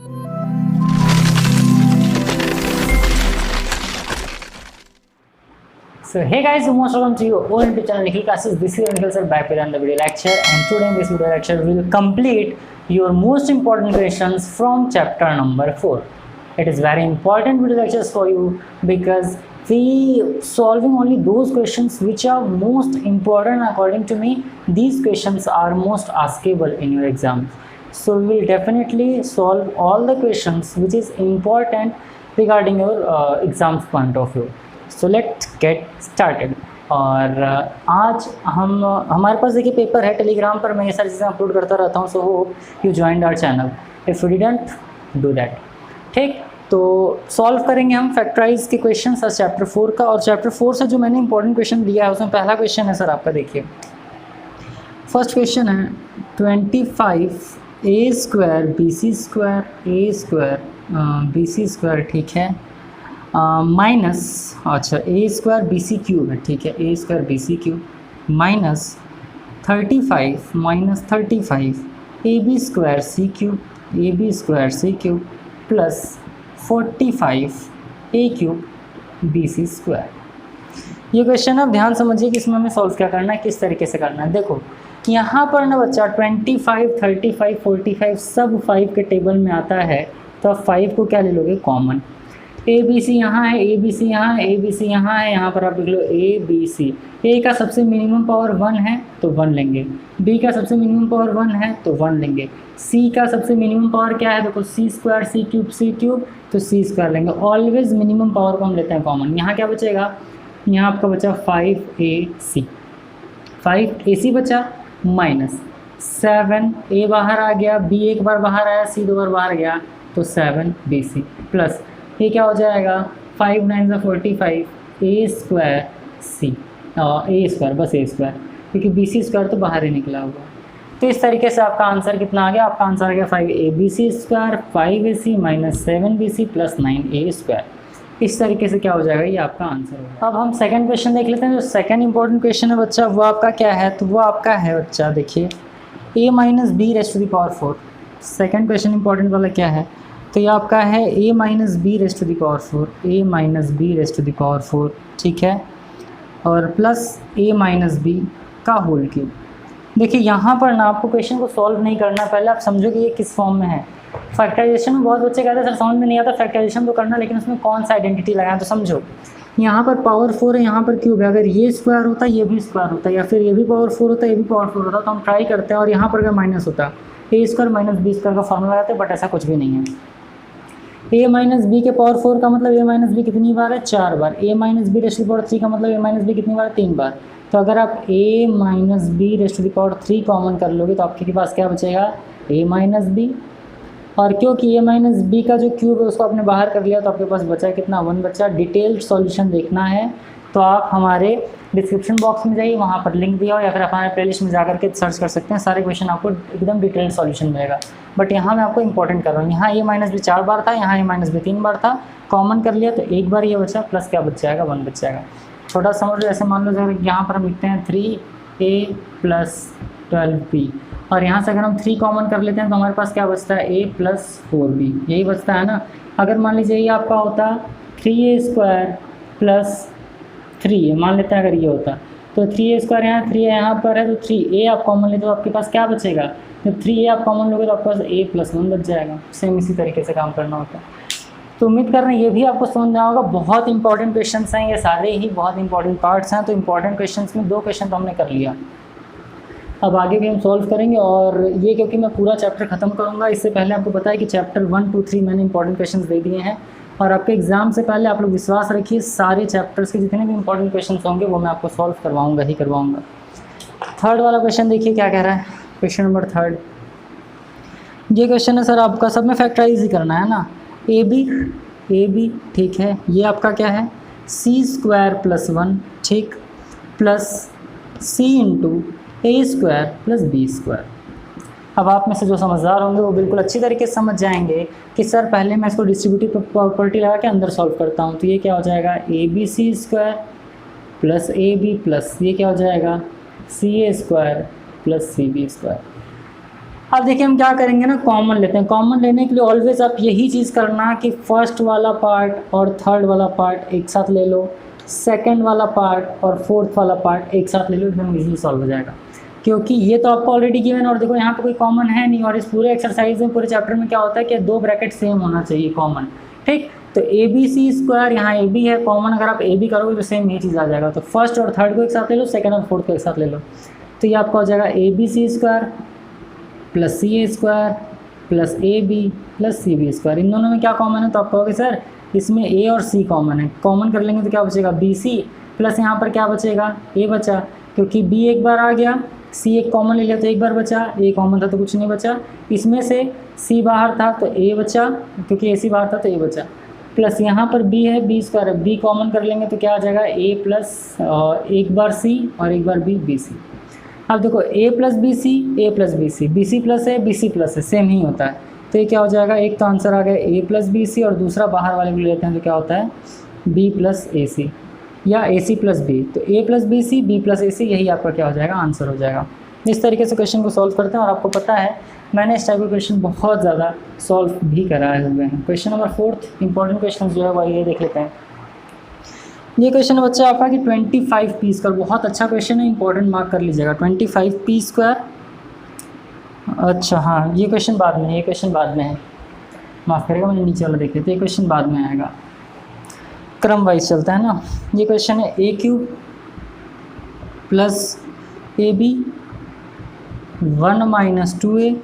So hey guys, most welcome to your own YouTube channel Nikhil Classes. This is Nikhil sir back with another video lecture, and today in this video lecture we will complete your most important questions from chapter number 4. It is very important video lectures for you because we solving only those questions which are most important according to me. These questions are most askable in your exam. So we will definitely solve all the questions which is important regarding your exams point of view. So let's get started. और आज हमारे पास देखिए paper है Telegram पर, मैं ये सारी चीज़ें अपलोड करता रहता हूँ। So hope you joined our channel if you didn't do that. ठीक, तो सॉल्व करेंगे हम फैक्टराइज के क्वेश्चन सर चैप्टर 4 का। और चैप्टर 4 से जो मैंने इंपॉर्टेंट क्वेश्चन दिया है उसमें पहला क्वेश्चन है सर आपका, देखिए फर्स्ट क्वेश्चन है 25 A square B C square A square B C square, ठीक है, माइनस अच्छा A square B C cube है, ठीक है, ए square B C cube minus 35 minus 35 A B square C cube A B square C cube plus 45 A cube B C square. ये question आप ध्यान समझिए कि इसमें हमें सॉल्व क्या करना है, किस तरीके से करना है। देखो यहाँ पर ना बच्चा 25 35 45 सब 5 के टेबल में आता है, तो आप 5 को क्या ले लोगे कॉमन। ए बी सी यहाँ है, ए बी सी यहाँ है, ए बी सी यहाँ है, यहाँ पर आप लिख लो ए बी सी। ए का सबसे मिनिमम पावर 1 है तो 1 लेंगे, बी का सबसे मिनिमम पावर 1 है तो 1 लेंगे, सी का सबसे मिनिमम पावर क्या है, देखो सी स्क्वायर सी क्यूब तो सी स्क्वायर लेंगे। ऑलवेज मिनिमम पावर को हम लेते हैं कॉमन। यहाँ क्या बचेगा, यहाँ आपका बचा 5ac 5ac बचा माइनस 7 ए बाहर आ गया, बी एक बार बाहर आया, सी 2 बार बाहर गया तो 7bc प्लस ये क्या हो जाएगा 5 9 45 ए स्क्वायर सी ए स्क्वायर बस ए स्क्वायर, क्योंकि बी सी स्क्वायर तो बाहर ही निकला हुआ। तो इस तरीके से आपका आंसर कितना आ गया, आपका आंसर आ गया 5ab square 5ac minus 7bc plus 9a square. इस तरीके से क्या हो जाएगा, ये आपका आंसर होगा। अब हम सेकंड क्वेश्चन देख लेते हैं। जो सेकंड इंपॉर्टेंट क्वेश्चन है बच्चा वो आपका क्या है, तो वो आपका है बच्चा देखिए a minus B rest to the power 4। Second question important वाला क्या है, तो ये आपका है a minus B rest to the power 4 a minus B rest to the power 4, ठीक है, और प्लस a माइनस बी का होल क्यूब। देखिए यहाँ पर ना आपको क्वेश्चन को सॉल्व नहीं करना, पहले आप समझो कि ये किस फॉर्म में है। फैक्टराइजेशन में बहुत बच्चे कहते हैं सर समझ में नहीं आता फैक्टराइजेशन तो करना, लेकिन उसमें कौन सा आइडेंटिटी लगाएं। तो समझो यहाँ पर पावर 4 है, यहाँ पर क्यूब है, अगर ये स्क्वायर होता ये भी स्क्वायर होता, या फिर ये भी पावर 4 होता ये भी पावर 4 होता, तो हम ट्राई करते हैं। और यहाँ पर अगर माइनस होता ए स्क्वायर माइनस बी स्क्वायर का फॉर्मूला लगाते, बट ऐसा कुछ भी नहीं है। ए माइनस बी के पावर 4 का मतलब ए माइनस बी कितनी बार है, 4 बार। A minus B rest to the power 3 का मतलब ए माइनस बी कितनी बार है, 3 बार। तो अगर आप A minus B rest to the power 3 common कर लोगे तो आपके पास क्या बचेगा, ए माइनस बी। और क्योंकि ए माइनस बी का जो क्यूब है उसको आपने बाहर कर लिया तो आपके पास बचा कितना, 1 बचा। डिटेल्ड सॉल्यूशन देखना है तो आप हमारे डिस्क्रिप्शन बॉक्स में जाइए, वहाँ पर लिंक दिया हो, या फिर आप हमारे प्लेलिस्ट में जाकर के सर्च कर सकते हैं। सारे क्वेश्चन आपको एकदम डिटेल्ड सॉल्यूशन मिलेगा। बट यहाँ मैं आपको इंपॉर्टेंट कर रहा हूँ, यहाँ ए माइनस बी 4 बार था, यहाँ ए माइनस बी 3 बार था, कॉमन कर लिया तो एक बार ये बचा, प्लस क्या बच जाएगा, 1 बच जाएगा। छोटा समझ लो, ऐसे मान लो अगर यहाँ पर हम लिखते हैं 3a प्लस 12b, और यहाँ से अगर हम 3 कॉमन कर लेते हैं तो हमारे पास क्या बचता है, a प्लस 4b, यही बचता है ना। अगर मान लीजिए ये आपका होता 3a स्क्वायर प्लस 3, मान लेते हैं अगर ये होता तो 3a स्क्वायर यहाँ 3a यहाँ पर है, तो 3a आप कॉमन लेते हो तो आपके पास क्या बचेगा, जब 3a आप कॉमन लोगे तो आपके पास a प्लस 1 बच जाएगा। सेम इसी तरीके से काम करना होता है। तो उम्मीद कर रहे हैं ये भी आपको समझ में होगा। बहुत इंपॉर्टेंट क्वेश्चंस हैं, ये सारे ही बहुत इंपॉर्टेंट पार्ट्स हैं। तो इंपॉर्टेंट क्वेश्चंस में 2 क्वेश्चन तो हमने कर लिया, अब आगे भी हम सॉल्व करेंगे। और ये क्योंकि मैं पूरा चैप्टर ख़त्म करूँगा, इससे पहले आपको पता है कि चैप्टर 1 2 3 मैंने इंपॉर्टेंट क्वेश्चन दे दिए हैं। और आपके एग्जाम से पहले आप लोग विश्वास रखिए, सारे चैप्टर्स के जितने भी इंपॉर्टेंट क्वेश्चन होंगे वो मैं आपको सॉल्व करवाऊँगा ही करवाऊँगा। थर्ड वाला क्वेश्चन देखिए क्या कह रहा है, क्वेश्चन नंबर 3। ये क्वेश्चन है सर आपका, सब में फैक्टराइज ही करना है ना। ए बी ठीक है, ये आपका क्या है सी स्क्वायर प्लस 1, ठीक, प्लस सी इंटू ए स्क्वायर प्लस बी स्क्वायर। अब आप में से जो समझदार होंगे वो बिल्कुल अच्छी तरीके से समझ जाएंगे कि सर पहले मैं इसको डिस्ट्रीब्यूटिव प्रॉपर्टी लगा के अंदर सॉल्व करता हूँ। तो ये क्या हो जाएगा, A B C square plus A B plus ये क्या हो जाएगा, C A square plus C B square. अब देखिए हम क्या करेंगे ना, कॉमन लेते हैं। कॉमन लेने के लिए ऑलवेज आप यही चीज़ करना कि फर्स्ट वाला पार्ट और थर्ड वाला पार्ट एक साथ ले लो, सेकंड वाला पार्ट और फोर्थ वाला पार्ट एक साथ ले लो, एकदम इजीली सॉल्व हो जाएगा। क्योंकि ये तो आपको ऑलरेडी गिवन, और देखो यहाँ पे कोई कॉमन है नहीं, और इस पूरे एक्सरसाइज में, पूरे चैप्टर में क्या होता है कि दो ब्रैकेट सेम होना चाहिए कॉमन, ठीक। तो ए बी सी स्क्वायर, यहाँ ए बी है कॉमन, अगर आप ए बी करोगे तो सेम ये चीज़ आ जाएगा। तो फर्स्ट और थर्ड को एक साथ ले लो, सेकंड और फोर्थ को एक साथ ले लो, तो ये आपका हो जाएगा A B C square plus C A square plus A B plus C B square. इन दोनों में क्या कॉमन है, तो आप कहोगे सर इसमें ए और सी कॉमन है, कॉमन कर लेंगे तो क्या बचेगा बी सी, प्लस यहाँ पर क्या बचेगा ए बचा, क्योंकि बी एक बार आ गया, सी एक कॉमन ले लिया तो एक बार बचा, ए कॉमन था तो कुछ नहीं बचा, इसमें से सी बाहर था तो ए बचा, क्योंकि ए सी बाहर था तो ए बचा, प्लस यहाँ पर बी है, बी स्क्वायर है, बी कॉमन कर लेंगे तो क्या आ जाएगा ए प्लस एक बार सी और एक बार बी, बी सी। अब देखो A plus B C, A plus B C, B C plus है, बी सी प्लस है, सेम ही होता है। तो ये क्या हो जाएगा, एक तो आंसर आ गया ए प्लस बी सी, और दूसरा बाहर वाले को लेते हैं तो क्या होता है बी प्लस ए सी या ए सी प्लस बी। तो ए plus B C, B plus A C, यही आपका क्या हो जाएगा आंसर हो जाएगा। इस तरीके से क्वेश्चन को सॉल्व करते हैं, और आपको पता है मैंने इस टाइप के क्वेश्चन बहुत ज़्यादा सॉल्व भी कराए हुए हैं। क्वेश्चन नंबर 4 इंपॉर्टेंट क्वेश्चन जो है वो ये देख लेते हैं। ये क्वेश्चन बच्चा आपका कि 25 पी स्क्वायर, बहुत अच्छा क्वेश्चन है, इंपॉर्टेंट मार्क कर लीजिएगा। 25 पी स्क्वायर, अच्छा हाँ ये क्वेश्चन बाद में है, ये क्वेश्चन बाद में है, माफ़ करेगा मैंने नीचे वाला देख लिया, तो ये क्वेश्चन बाद में आएगा, क्रम वाइज चलता है ना। ये क्वेश्चन है A cube plus A B 1 minus 2a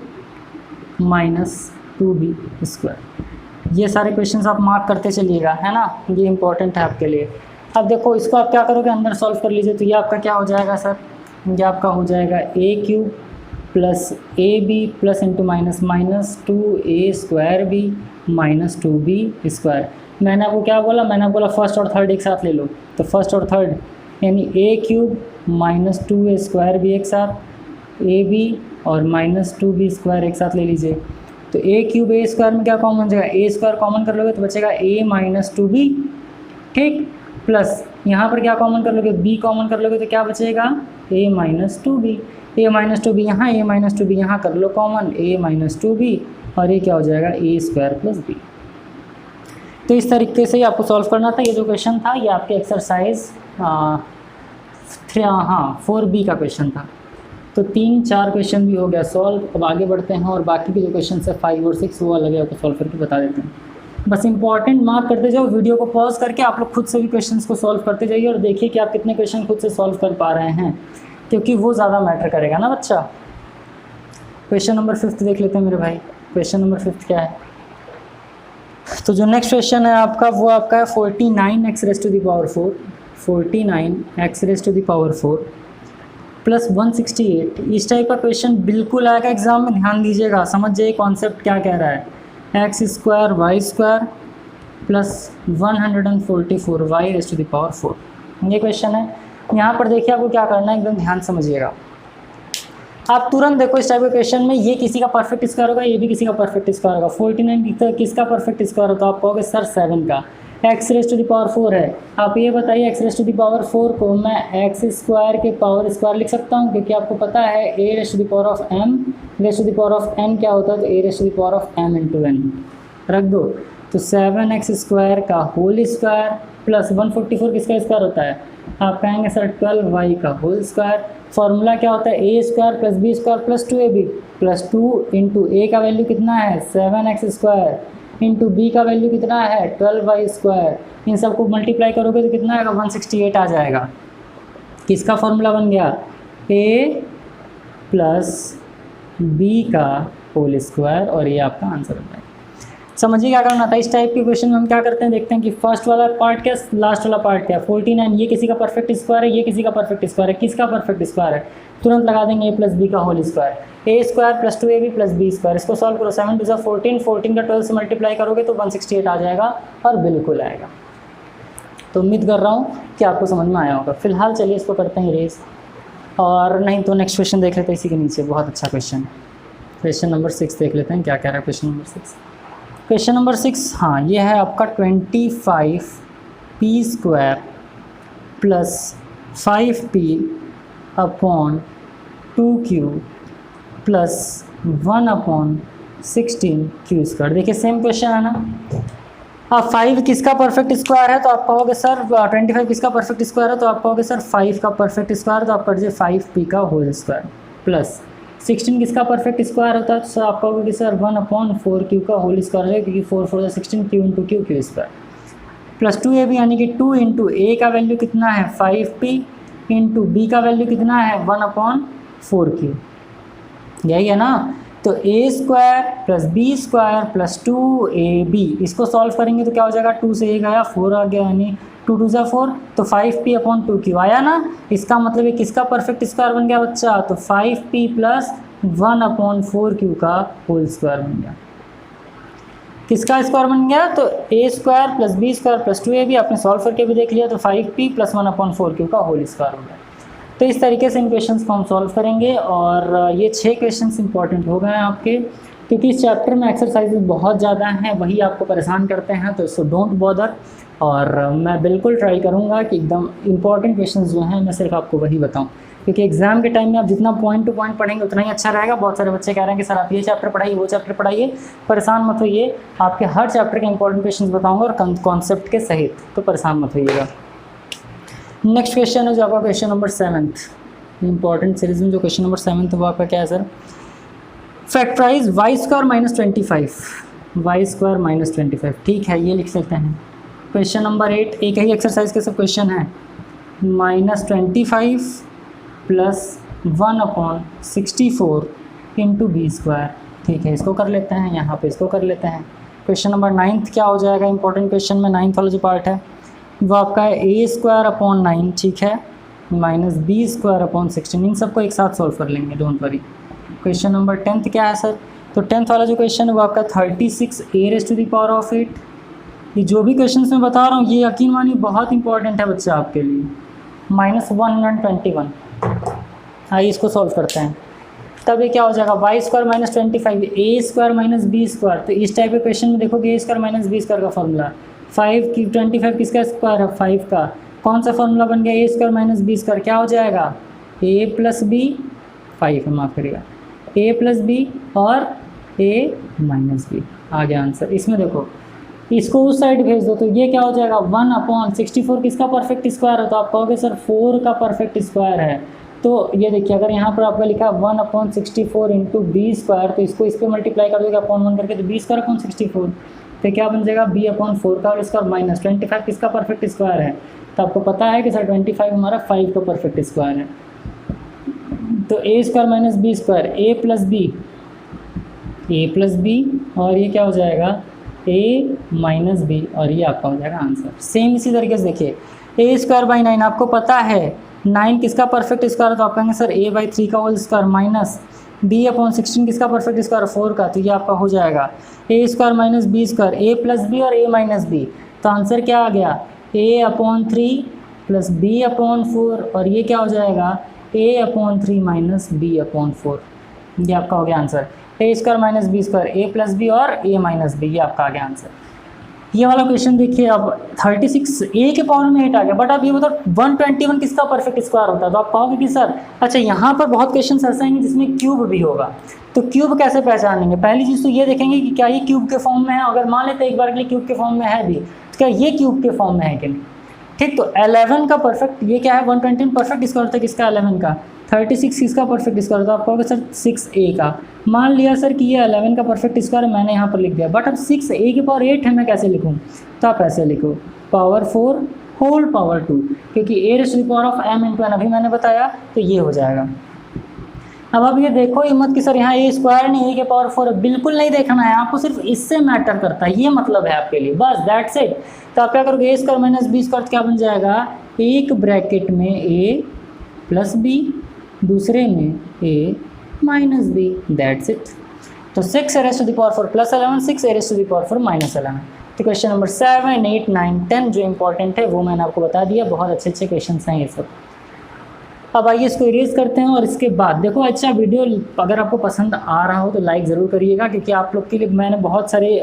minus 2b square. ये सारे क्वेश्चंस आप मार्क करते चलिएगा, है ना, ये इंपॉर्टेंट है आपके लिए। अब देखो इसको आप क्या करोगे, अंदर सॉल्व कर लीजिए, तो ये आपका क्या हो जाएगा सर, ये आपका हो जाएगा A cube plus A B plus into minus minus 2a square B minus 2b square. मैंने आपको क्या बोला, मैंने आपको बोला फर्स्ट और थर्ड एक साथ ले लो, तो फर्स्ट और थर्ड यानी ए क्यूब माइनस 2a स्क्वायर भी एक साथ, ए बी और माइनस 2b स्क्वायर एक साथ ले लीजिए। तो ए क्यूब ए स्क्वायर में क्या कॉमन हो जाएगा, ए स्क्वायर कॉमन कर लोगे तो बचेगा ए माइनस 2b, ठीक, प्लस यहाँ पर क्या कॉमन कर लोगे, b कॉमन कर लोगे तो क्या बचेगा a minus 2b, a minus 2b यहाँ, a माइनस 2b यहाँ कर लो कॉमन, a माइनस 2b, और ये क्या हो जाएगा a स्क्वायर प्लस b। तो इस तरीके से आपको सॉल्व करना था। ये जो क्वेश्चन था ये आपके एक्सरसाइज 4b का क्वेश्चन था। तो 3-4 क्वेश्चन भी हो गया सॉल्व। अब आगे बढ़ते हैं और बाकी के जो क्वेश्चन है 5 और 6 वो अलग है, आपको सॉल्व करके बता देते हैं। बस इंपॉर्टेंट मार्क करते जाओ, वीडियो को पॉज करके आप लोग खुद से भी क्वेश्चंस को सॉल्व करते जाइए और देखिए कि आप कितने क्वेश्चन खुद से सॉल्व कर पा रहे हैं, क्योंकि वो ज़्यादा मैटर करेगा ना बच्चा। क्वेश्चन नंबर 5 देख लेते हैं मेरे भाई। क्वेश्चन नंबर 5 क्या है, तो जो नेक्स्ट क्वेश्चन है आपका वो आपका है 49x raise to the power 4, 49x raise to the power 4 plus 168। इस टाइप का क्वेश्चन बिल्कुल आएगा एग्जाम में, ध्यान दीजिएगा, समझ जाइए कॉन्सेप्ट क्या कह रहा है। X square Y square plus 144 Y raise to the power 4, ये क्वेश्चन है। यहाँ पर देखिए आपको क्या करना है, एकदम ध्यान समझिएगा। आप तुरंत देखो इस टाइप के क्वेश्चन में ये किसी का परफेक्ट स्क्वायर होगा, ये भी किसी का परफेक्ट स्क्वायर होगा। 49 किसका परफेक्ट स्क्वायर होता है, आप कहोगे सर 7 का। X raise to the power 4 है, आप ये बताइए X raise to the power 4 को मैं एक्स स्क्वायर के पावर स्क्वायर लिख सकता हूँ, क्योंकि आपको पता है A raise to the power of M raise to the power of N क्या होता है, तो A raise to the power of M into N रख दो। तो 7x स्क्वायर का होल स्क्वायर प्लस 144 किसका स्क्वायर होता है, आप कहेंगे सर 12y का होल स्क्वायर। फॉर्मूला क्या होता है, ए square plus B square plus 2ab plus 2 into A का वैल्यू कितना है 7x स्क्वायर इंटू बी का वैल्यू कितना है 12y स्क्वायर। इन सबको मल्टीप्लाई करोगे तो कितना आएगा 168 आ जाएगा। किसका फॉर्मूला बन गया, ए प्लस बी का होल स्क्वायर, और ये आपका आंसर होता है। समझिए क्या करना था। इस टाइप के क्वेश्चन में हम क्या करते हैं, देखते हैं कि फर्स्ट वाला पार्ट क्या, लास्ट वाला पार्ट क्या। 49 ये किसी का परफेक्ट स्क्वायर है, ये किसी का परफेक्ट स्क्वायर है, किसका परफेक्ट स्क्वायर है, तुरंत लगा देंगे ए प्लस बी का whole square, A square plus 2ab plus B square. इसको सॉल्व करो, 7 टू 14, 14 का 12 से मल्टीप्लाई करोगे तो 168 आ जाएगा, और बिल्कुल आएगा। तो उम्मीद कर रहा हूँ कि आपको समझ में आया होगा। फिलहाल चलिए इसको करते हैं इरेज, और नहीं तो नेक्स्ट क्वेश्चन देख लेते हैं इसी के नीचे, बहुत अच्छा क्वेश्चन है। क्वेश्चन नंबर 6 देख लेते हैं क्या कह रहा है क्वेश्चन नंबर 6। क्वेश्चन नंबर 6 हाँ ये है आपका 25 P square plus 5p upon 2q plus 1/16 Q square. देखिए सेम क्वेश्चन है ना। अब 5 किसका परफेक्ट स्क्वायर है तो आप कहोगे सर 25 किसका परफेक्ट स्क्वायर है तो आप कहोगे सर 5 का परफेक्ट स्क्वायर, तो आप कर दीजिए 5p का होल स्क्वायर, प्लस 16 किसका परफेक्ट स्क्वायर होता है तो सर आप कहोगे कि सर 1/4q का होल स्क्वायर है, क्योंकि 4 4 16 q into Q square, plus 2ab यानी कि 2 इंटू a का वैल्यू कितना है 5p इंटू b का वैल्यू कितना है 1/4q, यही है ना। तो a square plus b square plus 2ab, इसको सॉल्व करेंगे तो क्या हो जाएगा, 2 से 1 आया 4 आ गया, यानी 2 2 ज़ा 4, तो 5p/2q आया ना। इसका मतलब है किसका परफेक्ट स्क्वायर बन गया बच्चा, तो 5p प्लस 1/4q का होल स्क्वायर बन गया। किसका स्क्वायर बन गया, तो a square plus b square plus 2ab, आपने सॉल्व करके भी देख लिया, तो 5p प्लस 1/4q का होल स्क्वायर हो गया। तो इस तरीके से इन क्वेश्चंस को हम सॉल्व करेंगे, और ये 6 क्वेश्चंस इंपॉर्टेंट हो गए हैं आपके, क्योंकि इस चैप्टर में एक्सरसाइजेज बहुत ज़्यादा हैं, वही आपको परेशान करते हैं, तो सो डोंट बॉदर। और मैं बिल्कुल ट्राई करूँगा कि एकदम इंपॉर्टेंट क्वेश्चंस जो हैं मैं सिर्फ आपको वही बताऊँ, क्योंकि एग्जाम के टाइम में आप जितना पॉइंट टू पॉइंट पढ़ेंगे उतना ही अच्छा रहेगा। बहुत सारे बच्चे कह रहे हैं कि सर आप ये चैप्टर पढ़ाइए वो चैप्टर पढ़ाइए, परेशान मत होइए, आपके हर चैप्टर के इंपॉर्टेंट क्वेश्चंस बताऊँगा और कॉन्सेप्ट के सहित, तो परेशान मत होइएगा। नेक्स्ट क्वेश्चन है जो आपका question number 7th, important series में जो क्वेश्चन नंबर 7th वो आपका क्या है sir, factorise y square minus 25, y square minus 25, ठीक है ये लिख सकते हैं। क्वेश्चन नंबर 8 एक ही एक्सरसाइज के सब क्वेश्चन है, -25 प्लस 1/64 इंटू बी स्क्वायर, ठीक है इसको कर लेते हैं, यहाँ पे इसको कर लेते हैं। क्वेश्चन नंबर 9 क्या हो जाएगा, इंपॉर्टेंट क्वेश्चन में 9th वाला जो पार्ट है वो आपका है a स्क्वायर अपॉन 9, ठीक है, माइनस बी स्क्वायर अपॉन 16, इन सबको एक साथ सॉल्व कर लेंगे, don't worry. Question number 10th क्या है सर, तो 10th वाला जो क्वेश्चन है वो आपका 36a⁻⁸। ये जो भी क्वेश्चन मैं बता रहा हूँ ये यकीन मानिए बहुत इंपॉर्टेंट है बच्चा आपके लिए। -121, आइए इसको सॉल्व करते हैं। तब ये क्या हो जाएगा, y square minus 25 a square minus B square, तो इस टाइप के क्वेश्चन में देखोगे a square minus B square का फॉर्मूला 25 किसका स्क्वायर है 5 का, कौन सा फॉर्मूला बन गया, a square minus B square क्या हो जाएगा, a प्लस बी, 5 है माफ़ करिएगा, a प्लस बी और a माइनस बी, आ गया आंसर। इसमें देखो इसको उस साइड भेज दो तो ये क्या हो जाएगा 1/64 किसका परफेक्ट स्क्वायर है, तो आप कहोगे सर 4 का परफेक्ट स्क्वायर है। तो ये देखिए अगर यहाँ पर आपका लिखा 1/64 इंटू बी स्क्वायर, तो इसको इस पर मल्टीप्लाई कर दोगे अपॉन 1 करके, तो बी स्क्वायर अपॉन 64, तो क्या बन जाएगा b/4 का स्क्वायर माइनस 25 किसका परफेक्ट स्क्वायर है, तो आपको पता है कि सर 25 हमारा 5 का परफेक्ट स्क्वायर है। तो a square minus B square a plus B और ये क्या हो जाएगा a माइनस बी, और ये आपका हो जाएगा आंसर। सेम इसी तरीके से देखिए a स्क्वायर बाई 9 आपको पता है 9 किसका परफेक्ट स्क्वायर है, तो आप कहेंगे सर a/3 का होल स्क्वायर माइनस b/16 किसका परफेक्ट स्क्वायर 4 का, तो ये आपका हो जाएगा a square minus B square a plus B और a माइनस बी, तो आंसर क्या आ गया a/3 प्लस b/4, और ये क्या हो जाएगा a/3 माइनस b/4, ये आपका हो गया answer. a square minus B square a plus B और a माइनस बी, ये आपका आ गया आंसर। ये वाला क्वेश्चन देखिए अब 36 a के पावर में 8 आ गया, बट अब ये बताओ 121 किसका परफेक्ट स्क्वायर होता है, तो आप कहोगे कि सर अच्छा यहाँ पर बहुत क्वेश्चन ऐसे आएंगे जिसमें क्यूब भी होगा, तो क्यूब कैसे पहचानेंगे, पहली चीज़ तो ये देखेंगे कि क्या ये क्यूब के फॉर्म में है, अगर मान लेते हैं एक बार के लिए क्यूब के फॉर्म में है भी, तो क्या ये क्यूब के फॉर्म में है कि नहीं, ठीक। तो 11 का परफेक्ट ये क्या है 120 परफेक्ट स्क्वायर होता है किसका 11 का, 36 किसका परफेक्ट स्क्वायर होता है, आप कहोगे सर 6a का। मान लिया सर कि ये 11 का परफेक्ट स्क्वायर मैंने यहाँ पर लिख दिया, बट अब 6a के पावर 8 है, मैं कैसे लिखूँ, तो आप ऐसे लिखो पावर 4 होल पावर 2, क्योंकि a⁻m × n अभी मैंने बताया, तो ये हो जाएगा। अब आप ये देखो ये मत कि सर यहाँ a स्क्वायर नहीं a के पावर 4 है, बिल्कुल नहीं देखना है आपको, सिर्फ इससे मैटर करता है, ये मतलब है आपके लिए, बस दैट्स इट। तो आप क्या करोगे a square minus B square क्या बन जाएगा, एक ब्रैकेट में a प्लस बी, दूसरे में a minus B, that's it. तो 6a⁴ प्लस 11 6a⁴ माइनस 11। तो क्वेश्चन नंबर 7, 8, 9, 10 जो इंपॉर्टेंट है वो मैंने आपको बता दिया, बहुत अच्छे अच्छे क्वेश्चन हैं ये सब। अब आइए इसको इरेज करते हैं, और इसके बाद देखो अच्छा वीडियो अगर आपको पसंद आ रहा हो तो लाइक ज़रूर करिएगा, क्योंकि आप लोग के लिए मैंने बहुत सारी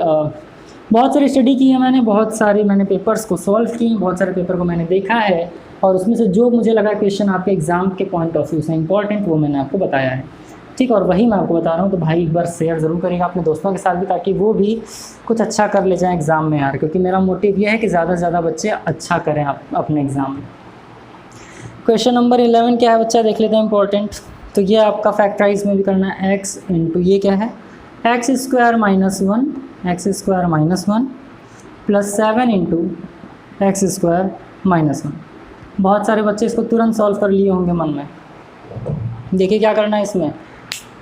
स्टडी की है, बहुत सारे पेपर्स को सॉल्व किए, बहुत सारे पेपर को मैंने देखा है, और उसमें से जो मुझे लगा क्वेश्चन आपके एग्ज़ाम के पॉइंट ऑफ व्यू से इंपॉर्टेंट वो मैंने आपको बताया है। ठीक है। और वही मैं आपको बता रहा हूँ, तो भाई एक बार शेयर ज़रूर करिएगा अपने दोस्तों के साथ भी, ताकि वो भी कुछ अच्छा कर ले जाएं एग्ज़ाम में यार, क्योंकि मेरा मोटिव ये है कि ज़्यादा से ज़्यादा बच्चे अच्छा करें अपने एग्ज़ाम में। क्वेश्चन नंबर 11 क्या है बच्चा, देख लेते हैं इंपॉर्टेंट। तो ये आपका फैक्टराइज में भी करना है, एक्स इंटू ये क्या है, X square minus one plus 7 into x square minus 1। बहुत सारे बच्चे इसको तुरंत सॉल्व कर लिए होंगे मन में। देखिए क्या करना है इसमें।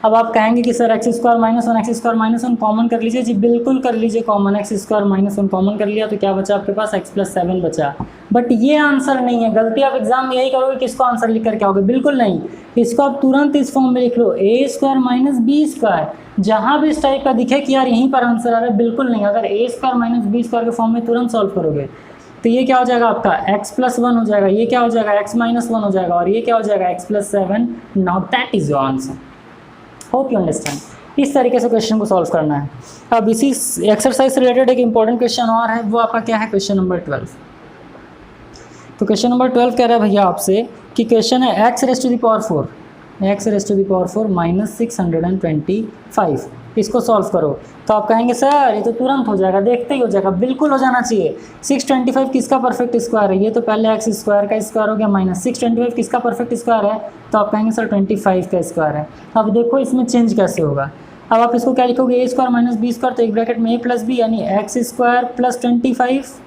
अब आप कहेंगे कि sir x square minus one common कर लीजिए। जी बिल्कुल कर लीजिए common, x square minus 1 common कर लिया तो क्या बचा आपके पास, एक्स प्लस 7 बचा। बट ये आंसर नहीं है। गलती आप एग्जाम में यही करोगे कि इसको आंसर लिख कर क्या होगे, बिल्कुल नहीं। इसको आप तुरंत इस फॉर्म में लिख लो, ए स्क्वायर माइनस बी स्क्वायर। जहाँ भी इस टाइप का दिखे कि यार यहीं पर आंसर आ रहा है, बिल्कुल नहीं। अगर ए स्क्वायर माइनस बी स्क्वायर के फॉर्म में तुरंत सॉल्व करोगे तो ये क्या हो जाएगा आपका, एक्स प्लस 1 हो जाएगा, ये क्या हो जाएगा, एक्स माइनस 1 हो जाएगा, और ये क्या हो जाएगा, x plus 7। Now that is your answer. Hope you understand. इस तरीके से क्वेश्चन को सॉल्व करना है। अब इसी एक्सरसाइज से रिलेटेड एक इंपॉर्टेंट क्वेश्चन और है, वो आपका क्या है, क्वेश्चन नंबर 12। तो क्वेश्चन नंबर 12 कह रहा है भैया आपसे कि क्वेश्चन है X raise to the power 4 minus 625, इसको सॉल्व करो। तो आप कहेंगे सर ये तो तुरंत हो जाएगा, देखते ही हो जाएगा, बिल्कुल हो जाना चाहिए। 625 किसका परफेक्ट स्क्वायर है, ये तो पहले एक्स स्क्वायर का स्क्वायर हो गया, माइनस 625 किसका परफेक्ट स्क्वायर है, तो आप कहेंगे सर 25 का स्क्वायर है। अब देखो इसमें चेंज कैसे होगा। अब आप इसको क्या लिखोगे, ए स्क्वायर माइनस बी स्क्वायर, तो एक ब्रैकेट में ए प्लस बी यानी एक्स स्क्वायर प्लस 25,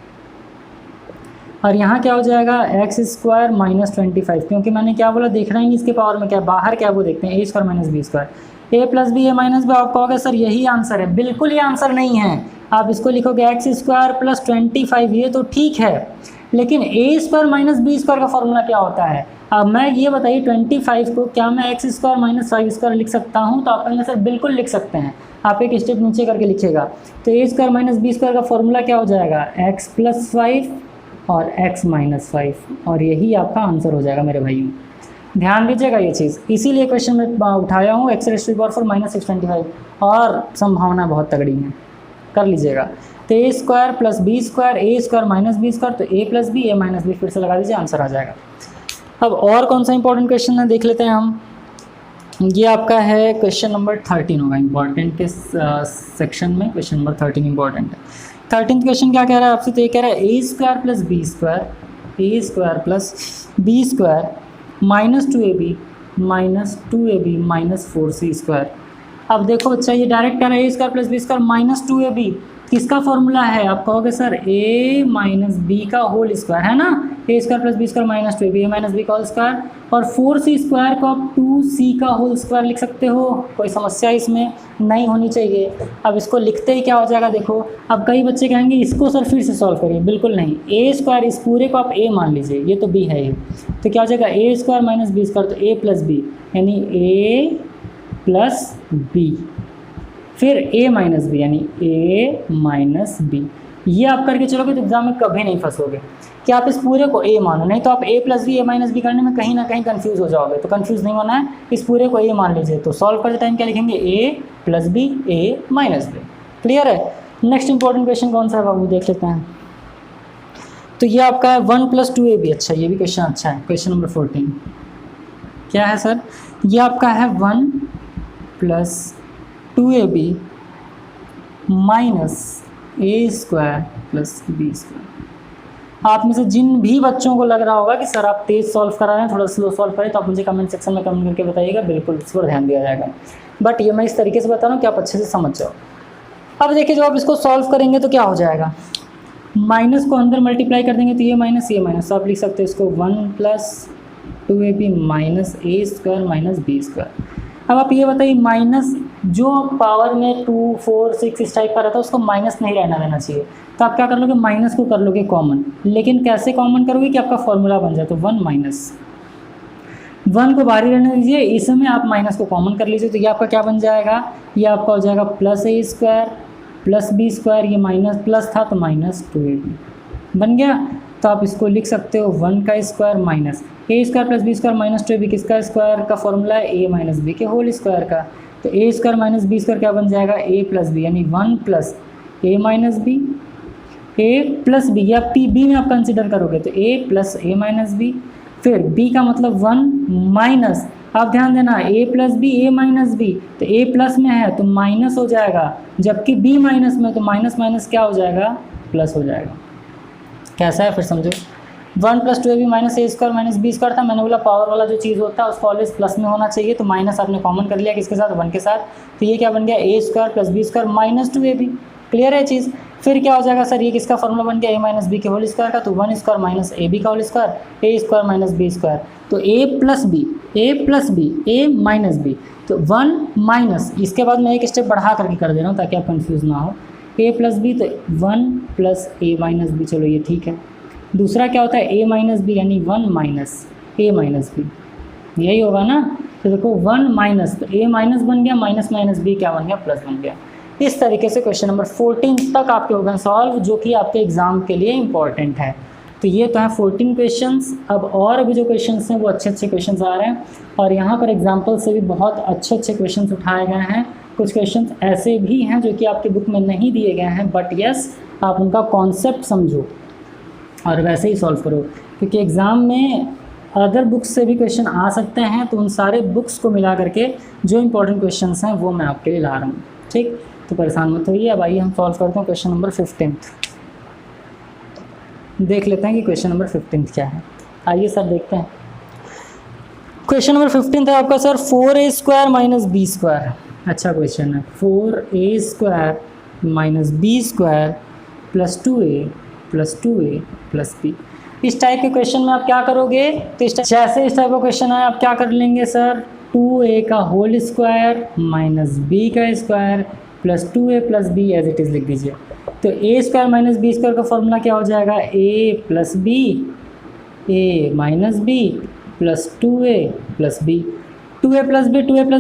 और यहाँ क्या हो जाएगा, एक्स स्क्वायर माइनस 25, क्योंकि मैंने क्या बोला, देखना ही इसके पावर में क्या बाहर क्या वो देखते हैं, ए स्क्वायर माइनस बी स्क्वायर, ए प्लस बी ए माइनस बी। आप कहोगे सर यही आंसर है, बिल्कुल ये आंसर नहीं है। आप इसको लिखोगे एक्स स्क्वायर प्लस 25, ये तो ठीक है, लेकिन ए स्क्वायर माइनस बी स्क्वायर का फॉर्मूला क्या होता है। अब मैं ये बताइए 25 को क्या मैं एक्स स्क्वायर माइनस 5 स्क्वायर लिख सकता हूँ, तो आप कहेंगे सर बिल्कुल लिख सकते हैं। आप एक स्टेप नीचे करके लिखिएगा, तो ए स्क्वायर माइनस बी स्क्वायर का फॉर्मूला क्या हो जाएगा, एक्स प्लस 5 और एक्स माइनस 5, और यही आपका आंसर हो जाएगा मेरे भाइयों। ध्यान दीजिएगा ये चीज़, इसीलिए क्वेश्चन में उठाया हूँ X raise to the power 4 minus 625, और संभावना बहुत तगड़ी है, कर लीजिएगा। तो ए square plus B square, A square minus B square, तो ए प्लस बी ए माइनस बी फिर से लगा दीजिए, आंसर आ जाएगा। अब और कौन सा इंपॉर्टेंट क्वेश्चन है देख लेते हैं हम। ये आपका है क्वेश्चन नंबर 13 होगा इंपॉर्टेंट के सेक्शन में, क्वेश्चन नंबर 13 इंपॉर्टेंट है। 13th क्वेश्चन क्या कह रहा है आपसे, तो ये कह रहा है ए square plus B square minus 2ab minus 4c square. अब देखो बच्चा ये डायरेक्ट कह रहा है ए square plus B square minus 2ab, किसका फॉर्मूला है, आप कहोगे सर a माइनस बी का होल स्क्वायर है ना, A square plus B square minus 2ab, A minus B का होल स्क्वायर, और 4c स्क्वायर को आप 2c का होल स्क्वायर लिख सकते हो, कोई समस्या इसमें नहीं होनी चाहिए। अब इसको लिखते ही क्या हो जाएगा, देखो अब कई बच्चे कहेंगे इसको सर फिर से सॉल्व करिए, बिल्कुल नहीं। ए स्क्वायर इस पूरे को आप a मान लीजिए, ये तो b है ये, तो क्या हो जाएगा ए स्क्वायर माइनस बी स्क्वायर, तो a प्लस बी यानी a प्लस बी, फिर a माइनस बी यानी a माइनस बी। ये आप करके चलोगे तो एग्जाम में कभी नहीं फंसोगे कि आप इस पूरे को a मानो, नहीं तो आप a plus B A minus B करने में कहीं ना कहीं कंफ्यूज हो जाओगे। तो कंफ्यूज नहीं होना है, इस पूरे को a मान लीजिए। तो सॉल्व करते टाइम क्या लिखेंगे, a plus B A minus B. Clear है। नेक्स्ट इंपॉर्टेंट क्वेश्चन कौन सा है बाबू, देख लेते हैं। तो ये आपका है 1 प्लस 2ab। अच्छा ये भी क्वेश्चन अच्छा है, क्वेश्चन नंबर 14 क्या है सर, ये आपका है 1 plus 2ab minus a square plus B square. आप में से जिन भी बच्चों को लग रहा होगा कि सर आप तेज़ सॉल्व करा रहे हैं, थोड़ा स्लो सॉल्व करें, तो आप मुझे कमेंट सेक्शन में कमेंट करके बताइएगा, बिल्कुल इस पर ध्यान दिया जाएगा। बट ये मैं इस तरीके से बता रहा हूँ कि आप अच्छे से समझ जाओ। अब देखिए जब आप इसको सॉल्व करेंगे तो क्या हो जाएगा, माइनस को अंदर मल्टीप्लाई कर देंगे तो ये माइनस, तो आप लिख सकते हैं इसको 1 plus 2ab minus a square minus B square. अब आप ये बताइए, माइनस जो पावर में 2, 4, 6 इस टाइप का रहता है उसको माइनस नहीं रहना देना चाहिए। तो आप क्या कर लोगे, माइनस को कर लोगे कॉमन, लेकिन कैसे कॉमन करोगे कि आपका फॉर्मूला बन जाए। तो 1 माइनस 1 को बाहर ही रहने दीजिए, इसमें आप माइनस को कॉमन कर लीजिए। तो ये आपका क्या बन जाएगा, ये आपका हो जाएगा प्लस ए स्क्वायर प्लस बी स्क्वायर, ये माइनस प्लस था तो माइनस 2ab बन गया। तो आप इसको लिख सकते हो 1 का square minus a square plus B square minus 2ab, किसका स्क्वायर का फॉर्मूला है, ए माइनस बी के होल स्क्वायर का। तो ए स्क्वायर माइनस बी स्क्वायर क्या बन जाएगा, ए प्लस बी यानी 1 plus a minus b, a plus b या पी बी में आप कंसिडर करोगे तो ए प्लस ए माइनस बी, फिर बी का मतलब 1 माइनस आप ध्यान देना, a plus B a minus B, तो a प्लस में है तो माइनस हो जाएगा, जबकि b माइनस में तो माइनस माइनस क्या हो जाएगा, प्लस हो जाएगा। कैसा है फिर समझो, 1 + 2ab minus a square minus B square था। मैंने बोला पावर वाला जो चीज़ होता है उसको ऑलवेज प्लस में होना चाहिए, तो माइनस आपने कॉमन कर लिया किसके साथ, 1 के साथ, तो ये क्या बन गया, a square plus B square minus 2ab। Clear है चीज़। फिर क्या हो जाएगा सर, ये किसका फॉर्मूला बन गया, a माइनस बी के होल स्क्वायर का, तो 1 स्क्वायर माइनस ए बी का whole square, a square minus B square, तो a plus B a minus B, तो 1 माइनस, इसके बाद मैं एक स्टेप बढ़ा करके कर दे रहा हूँ ताकि आप कंफ्यूज ना हो, a प्लस बी तो 1 प्लस ए माइनस बी, चलो ये ठीक है। दूसरा क्या होता है, a माइनस बी यानी 1 माइनस ए माइनस बी, यही होगा ना। तो देखो 1 माइनस, तो a माइनस बन गया, माइनस माइनस b क्या बन गया, प्लस बन गया। इस तरीके से क्वेश्चन नंबर 14 तक आपके हो गए सॉल्व, जो कि आपके एग्जाम के लिए इंपॉर्टेंट है। तो ये तो है 14 क्वेश्चंस। अब और भी जो क्वेश्चंस हैं वो अच्छे अच्छे क्वेश्चंस आ रहे हैं, और यहाँ पर एग्जाम्पल से भी बहुत अच्छे अच्छे क्वेश्चंस उठाए गए हैं। कुछ क्वेश्चंस ऐसे भी हैं जो कि आपके बुक में नहीं दिए गए हैं, बट यस आप उनका कॉन्सेप्ट समझो और वैसे ही सॉल्व करो, क्योंकि एग्ज़ाम में अदर बुक्स से भी क्वेश्चन आ सकते हैं। तो उन सारे बुक्स को मिला करके जो इंपॉर्टेंट क्वेश्चंस हैं वो मैं आपके लिए ला रहा हूँ, ठीक। तो परेशान मत होइए। अब आइए हम सॉल्व करते हैं क्वेश्चन नंबर 15। देख लेते हैं कि क्वेश्चन नंबर 15 क्या है। आइए सर देखते हैं। क्वेश्चन नंबर 15 है आपका sir 4a square minus B square. अच्छा क्वेश्चन है, 4a square minus B square plus 2a plus B. इस टाइप के क्वेश्चन में आप क्या करोगे, तो जैसे इस टाइप का क्वेश्चन है आप क्या कर लेंगे सर, 2a का होल स्क्वायर माइनस b का square plus 2a plus B as it is लिख दीजिए। तो a square minus B square का फॉर्मूला क्या हो जाएगा, a plus B, a minus B plus 2a plus B. 2a plus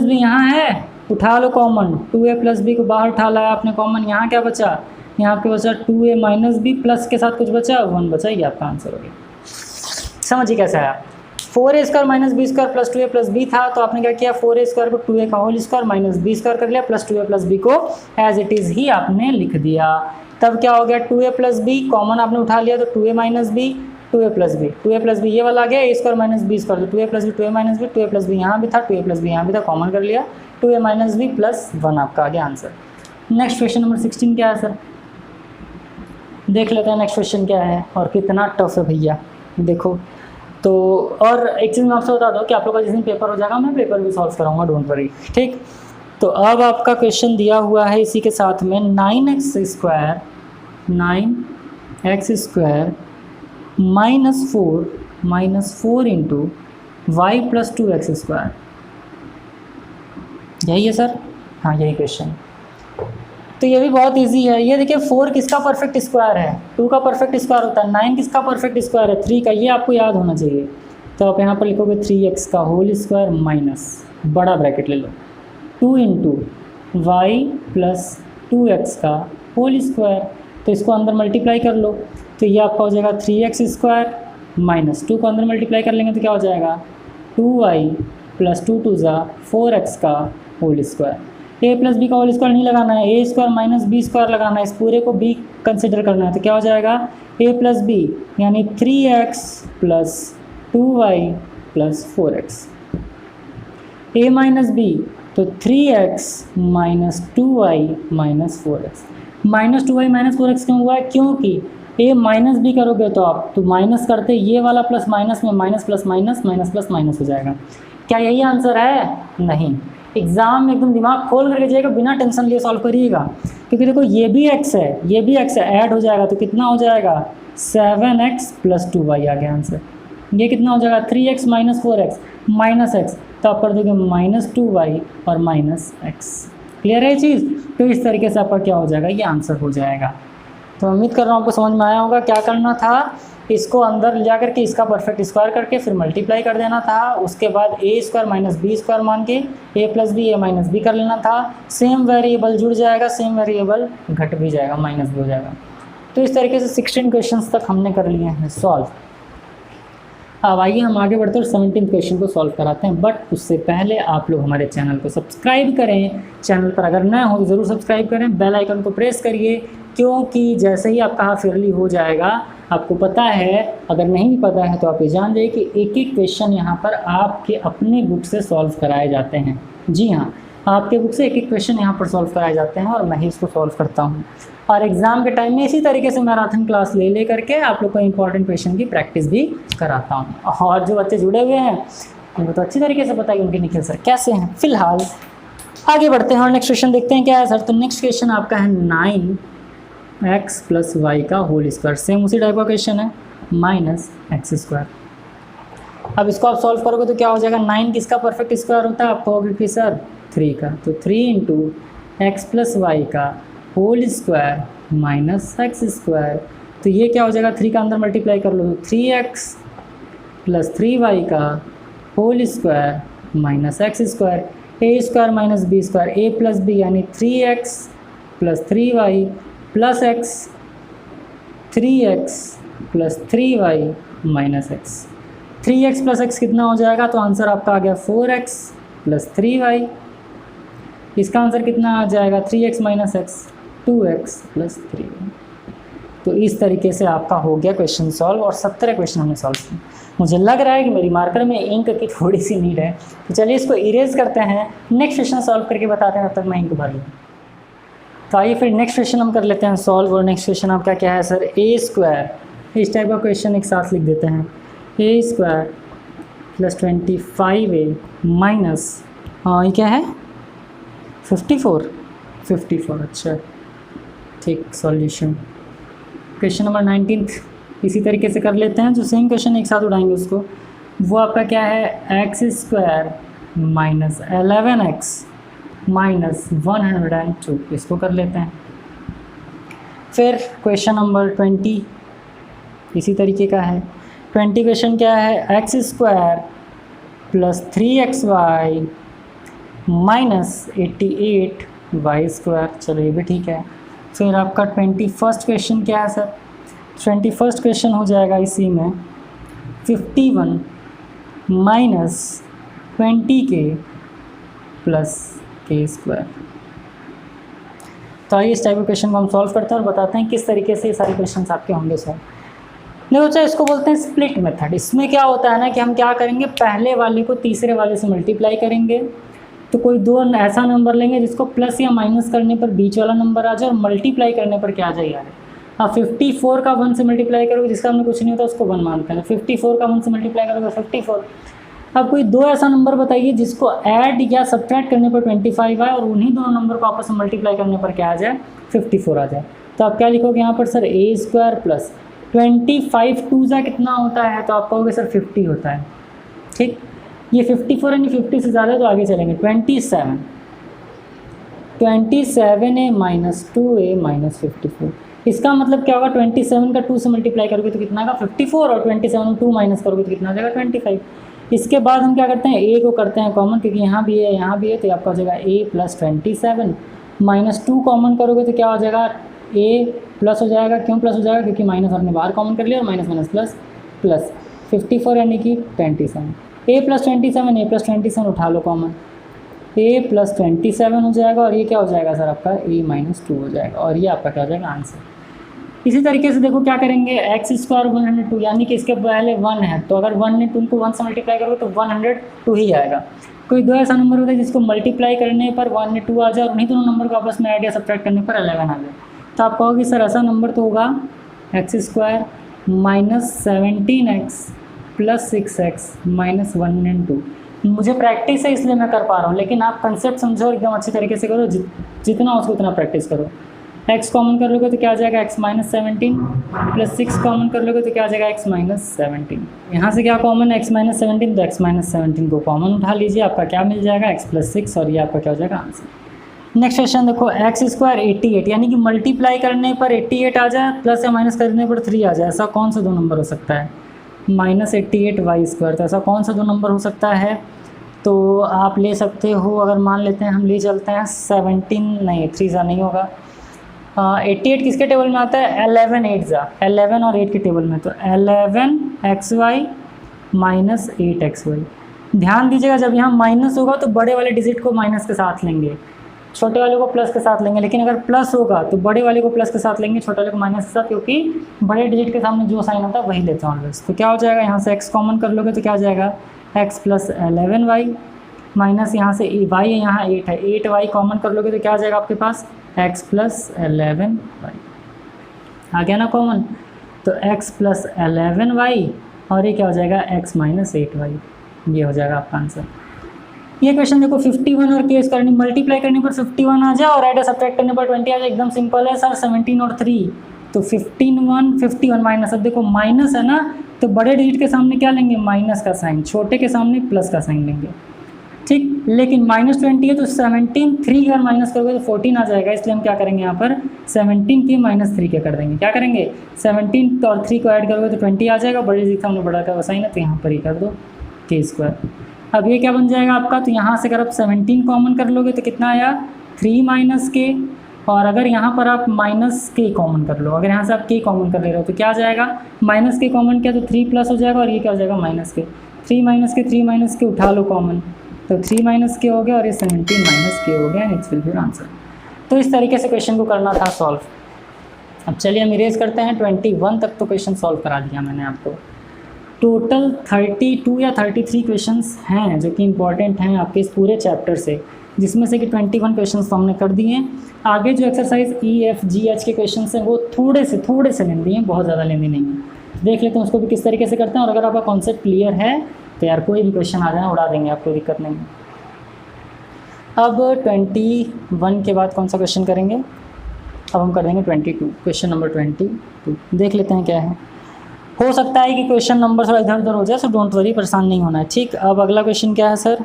B यहाँ है, उठा लो कॉमन, 2a प्लस बी को बाहर उठा लाया आपने कॉमन, यहाँ क्या बचा, यहाँ पे बचा 2a माइनस बी प्लस के साथ कुछ बचा 1 बचा, ये आपका आंसर हो गया। समझिए कैसा है, 4a square minus B square plus 2a plus B था, तो आपने क्या किया, 4a स्क्वायर को 2a का whole square minus B square कर लिया, प्लस 2a प्लस बी को एज इट इज़ ही आपने लिख दिया। तब क्या हो गया, 2a प्लस बी कॉमन आपने उठा लिया, तो 2a minus B 2a plus B ये वाला आ गया, a square minus B square, तो 2a plus B 2a minus B, 2a plus B यहाँ भी था, 2a प्लस बी यहाँ भी था, कॉमन कर लिया, 2a माइनस बी प्लस 1 आपका आ गया आंसर। नेक्स्ट क्वेश्चन नंबर 16 क्या है सर, देख लेते हैं नेक्स्ट क्वेश्चन क्या है और कितना टफ है भैया। देखो तो और एक चीज़ मैं आपसे बता दूँ कि आप लोग का जिस दिन पेपर हो जाएगा मैं पेपर भी सॉल्व कराऊंगा, डोंट वरी, ठीक। तो अब आपका क्वेश्चन दिया हुआ है इसी के साथ में 9x square minus 4 into Y plus 2x square, यही है सर, हाँ यही क्वेश्चन। तो ये भी बहुत इजी है, ये देखिए 4 किसका परफेक्ट स्क्वायर है, 2 का परफेक्ट स्क्वायर होता है, 9 किसका परफेक्ट स्क्वायर है, 3 का, ये आपको याद होना चाहिए। तो आप यहाँ पर लिखोगे 3x का होल स्क्वायर माइनस बड़ा ब्रैकेट ले लो 2 इंटू वाई प्लस 2x का होल स्क्वायर, तो इसको अंदर मल्टीप्लाई कर लो, तो ये आपका हो जाएगा 3x स्क्वायर माइनस 2 को अंदर मल्टीप्लाई कर लेंगे तो क्या हो जाएगा 2y प्लस 2 2 ज़ा 4x का whole square. a plus B का होल स्क्वायर नहीं लगाना है, a square minus B square लगाना है, इस पूरे को b कंसिडर करना है, तो क्या हो जाएगा a प्लस बी यानी 3x plus 2y plus 4x, a minus B तो 3x minus 2y minus 4x। Minus 2y minus 4x क्यों हुआ है, क्योंकि a माइनस बी करोगे तो आप तो माइनस करते ये वाला प्लस माइनस में minus plus minus minus plus minus हो जाएगा। क्या यही आंसर है, नहीं। एग्जाम में एकदम दिमाग खोल करके जाएगा, बिना टेंशन लिए सॉल्व करिएगा, क्योंकि देखो ये भी x है ये भी x है, ऐड हो जाएगा तो कितना हो जाएगा 7x प्लस 2y आ गया आंसर। ये कितना हो जाएगा 3x minus 4x minus x, तो आप कर दोगे माइनस 2y और माइनस x। क्लियर है ये चीज़, तो इस तरीके से आपका क्या हो जाएगा, ये आंसर हो जाएगा। तो उम्मीद कर रहा हूँ आपको समझ में आया होगा। क्या करना था, इसको अंदर ले जा करके इसका परफेक्ट स्क्वायर करके फिर मल्टीप्लाई कर देना था, उसके बाद a square minus B square मान के a plus B a minus B कर लेना था। सेम वेरिएबल जुड़ जाएगा, सेम वेरिएबल घट भी जाएगा, माइनस भी हो जाएगा। तो इस तरीके से 16 क्वेश्चंस तक हमने कर लिए हैं सॉल्व। अब आइए हम आगे बढ़ते हैं और 17 क्वेश्चन को सॉल्व कराते हैं, बट उससे पहले आप लोग हमारे चैनल को सब्सक्राइब करें। चैनल पर अगर नए हो तो ज़रूर सब्सक्राइब करें, बेल आइकन को प्रेस करिए, क्योंकि जैसे ही आपका हाफ ईयरली हो जाएगा आपको पता है, अगर नहीं पता है तो आप ये जान जाइए कि एक एक क्वेश्चन यहाँ पर आपके अपने बुक से सॉल्व कराए जाते हैं। जी हाँ, आपके बुक से एक एक क्वेश्चन यहाँ पर सॉल्व कराए जाते हैं और मैं ही इसको सॉल्व करता हूँ। और एग्ज़ाम के टाइम में इसी तरीके से मैराथन क्लास ले करके आप लोग को इंपॉर्टेंट क्वेश्चन की प्रैक्टिस भी कराता हूँ। और जो बच्चे जुड़े हुए हैं उनको तो अच्छी तरीके से पता है कि उनके निखिल सर कैसे हैं। फिलहाल आगे बढ़ते हैं और नेक्स्ट क्वेश्चन देखते हैं क्या है सर। तो नेक्स्ट क्वेश्चन आपका है 9x + y का होल स्क्वायर। सेम उसी टाइप का क्वेश्चन है, -x²। अब इसको आप सॉल्व करोगे तो क्या हो जाएगा, 9 किसका परफेक्ट स्क्वायर होता है, आप कहोगे कि सर 3 का, तो 3 × x + y का होल स्क्वायर -x²। तो ये क्या हो जाएगा, 3 का अंदर मल्टीप्लाई कर लो तो 3x + 3y का whole square -x²। a² - b², a + b यानी 3x + 3y + x, 3x + 3y - x। 3x + x कितना हो जाएगा, तो आंसर आपका आ गया 4x + 3y। इसका आंसर कितना आ जाएगा, 3x - x, 2x + 3y। तो इस तरीके से आपका हो गया क्वेश्चन सॉल्व और 17 क्वेश्चन हमने सॉल्व किए। मुझे लग रहा है कि मेरी मार्कर में इंक की थोड़ी सी नीड है, तो चलिए इसको इरेज करते हैं, नेक्स्ट क्वेश्चन सॉल्व करके बताते हैं, तब तक मैं इंक भर लूँ। तो आइए फिर नेक्स्ट क्वेश्चन हम कर लेते हैं सॉल्व। और नेक्स्ट क्वेश्चन आपका क्या है सर, a²। इस टाइप का क्वेश्चन एक साथ लिख देते हैं, a² + 25a माइनस ये क्या है 54। अच्छा ठीक, सॉल्यूशन। क्वेश्चन नंबर 19 इसी तरीके से कर लेते हैं, जो सेम क्वेश्चन एक साथ उठाएंगे उसको। वो आपका क्या है, x² - 11x - 102। इसको कर लेते हैं। फिर क्वेश्चन नंबर 20 इसी तरीके का है। 20 क्वेश्चन क्या है, x² + 3xy - 88y²। चलो ये भी ठीक है। फिर आपका 21st क्वेश्चन क्या है सर, 21st क्वेश्चन हो जाएगा इसी में 51 - 20k + k²। तो आइए इस टाइप के क्वेश्चन को हम सॉल्व करते हैं और बताते हैं किस तरीके से ये सारे क्वेश्चन आपके होंगे सॉल्व। नहीं बच्चा, इसको बोलते हैं स्प्लिट मेथड। इसमें क्या होता है ना कि हम क्या करेंगे, पहले वाले को तीसरे वाले से मल्टीप्लाई करेंगे। तो कोई दो ऐसा नंबर लेंगे जिसको प्लस या माइनस करने पर बीच वाला नंबर आ जाए और मल्टीप्लाई करने पर क्या आ जाए यार। आप 54 का 1 से मल्टीप्लाई करोगे, जिसका हमने कुछ नहीं होता उसको 1 मानते हैं। 54 का 1 से मल्टीप्लाई करोगे 54। अब कोई दो ऐसा नंबर बताइए जिसको ऐड या सब्ट्रैक्ट करने पर 25 आए और उन्हीं दोनों नंबर को आपस में मल्टीप्लाई करने पर क्या आ जाए, 54 आ जाए। तो आप क्या लिखोगे यहाँ पर सर, a² + 25 2 जा कितना होता है, तो आप कहोगे सर 50 होता है। ठीक, ये 54 यानी 50 से ज़्यादा, तो आगे चलेंगे 27a - 2a - 54। इसका मतलब क्या होगा, 27 का 2 से मल्टीप्लाई करोगे तो कितना का 54, और 27 में 2 माइनस करोगे तो कितना आ जाएगा 25। इसके बाद हम क्या करते हैं, a को करते हैं कॉमन, क्योंकि यहाँ भी है यहाँ भी है, तो आपका हो जाएगा a + 27 - 2 कॉमन करोगे तो क्या हो जाएगा, a प्लस हो जाएगा। क्यों प्लस हो जाएगा, क्योंकि माइनस आपने बाहर कॉमन कर लिया और माइनस माइनस प्लस प्लस 54 यानी कि 27। a + 27 उठा लो कॉमन, a + 27 हो जाएगा और ये क्या हो जाएगा सर आपका a - 2 हो जाएगा, और ये आपका क्या हो जाएगा आंसर। इसी तरीके से देखो क्या करेंगे, x² 102 यानी कि इसके पहले 1 है, तो अगर 1 ने 2 को 1 से मल्टीप्लाई करोगे तो 102 ही आएगा। कोई दो ऐसा नंबर होता है जिसको मल्टीप्लाई करने पर 1 ने 2 आ जाए और उन्हीं दोनों नंबर को आपस में ऐड या सब्ट्रैक्ट करने पर 11 आ जाए। तो आप कहोगे सर ऐसा नंबर तो होगा x² - 17x + 6x - 102। मुझे प्रैक्टिस है इसलिए मैं कर पा रहा हूँ, लेकिन आप कंसेप्ट समझो एकदम अच्छी तरीके से करो, जितना हो उतना प्रैक्टिस करो। x कॉमन कर लोगे तो क्या आ जाएगा, x - 17 + 6 कॉमन कर लोगे तो क्या आ जाएगा, x - 17। यहाँ से क्या कॉमन है, x - 17, तो x - 17 को कॉमन उठा लीजिए, आपका क्या मिल जाएगा, x + 6, और ये आपका क्या हो जाएगा आंसर। नेक्स्ट क्वेश्चन देखो, x² 88 यानी कि मल्टीप्लाई करने पर 88 आ जाए, प्लस या माइनस करने पर 3 आ जाए। ऐसा कौन सा दो नंबर हो सकता है, -88y²। तो ऐसा कौन सा दो नंबर हो सकता है, तो आप ले सकते हो, अगर मान लेते हैं हम ले चलते हैं 17, नहीं 3 सा नहीं होगा। 88 किसके टेबल में आता है, 11 8 जा, 11 और 8 के टेबल में, तो 11xy - 8xy। ध्यान दीजिएगा जब यहाँ माइनस होगा तो बड़े वाले डिजिट को माइनस के साथ लेंगे, छोटे वाले को प्लस के साथ लेंगे, लेकिन अगर प्लस होगा तो बड़े वाले को प्लस के साथ लेंगे, छोटे वाले को माइनस के साथ, क्योंकि बड़े डिजिट के सामने जो साइन होता है वही लेते हैं ऑलवेज। तो क्या हो जाएगा, यहाँ से x कॉमन कर लोगे तो क्या हो जाएगा, x प्लस 11y माइनस यहाँ से y है, यहाँ 8 है, 8y कॉमन कर लोगे तो क्या हो जाएगा आपके पास, x प्लस 11y आ गया ना कॉमन। तो x प्लस 11y और ये क्या हो जाएगा, x माइनस 8y, ये हो जाएगा आपका आंसर। ये क्वेश्चन देखो 51 और केस करनी, मल्टीप्लाई करने पर 51 आ जाए और ऐड सब्ट्रैक्ट करने पर 20 आ जाए, एकदम सिंपल है सर। 17 और 3 तो 51 माइनस, अब देखो माइनस है ना, तो बड़े डिजिट के सामने क्या लेंगे, माइनस का साइन, छोटे के सामने प्लस का साइन लेंगे, ठीक। लेकिन -20 है तो 17 3 अगर माइनस करोगे तो 14 आ जाएगा, इसलिए हम क्या करेंगे यहाँ पर 17 के -3 के कर देंगे, क्या करेंगे 17 और 3 को ऐड करोगे तो 20 आ जाएगा, बड़े डिजिट के सामने बड़ा का साइन है तो यहाँ पर ही कर दो k²। अब ये क्या बन जाएगा आपका, तो यहाँ से अगर आप 17 कॉमन कर लोगे तो कितना आया 3 माइनस के, और अगर यहाँ पर आप माइनस के कॉमन कर लो, अगर यहाँ से आप के कॉमन कर ले रहे हो तो क्या आ जाएगा, माइनस के कॉमन किया तो 3 प्लस हो जाएगा, और ये क्या हो जाएगा माइनस के, 3 माइनस के उठा लो कॉमन, तो 3 माइनस के हो गया और ये 17 माइनस के हो गया, and it's will be answer. तो इस तरीके से क्वेश्चन को करना था सॉल्व। अब चलिए हम इरेज करते हैं, 21 तक तो क्वेश्चन सॉल्व करा दिया मैंने आपको। टोटल 32 या 33 क्वेश्चंस हैं जो कि इंपॉर्टेंट हैं आपके इस पूरे चैप्टर से, जिसमें से कि 21 क्वेश्चंस तो हमने कर दिए हैं। आगे जो एक्सरसाइज EFGH के क्वेश्चंस हैं वो थोड़े से लेंदी हैं, बहुत ज़्यादा लेंदी नहीं है। देख लेते हैं उसको भी किस तरीके से करते हैं, और अगर आपका कॉन्सेप्ट क्लियर है तो यार कोई भी क्वेश्चन आ जाए उड़ा देंगे, आपको दिक्कत नहीं है। अब 21 के बाद कौन सा क्वेश्चन करेंगे, अब हम कर देंगे 22, क्वेश्चन नंबर 22। देख लेते हैं क्या है। हो सकता है कि क्वेश्चन नंबर थोड़ा इधर उधर हो जाए, सो डोंट वरी, परेशान नहीं होना है, ठीक। अब अगला क्वेश्चन क्या है सर,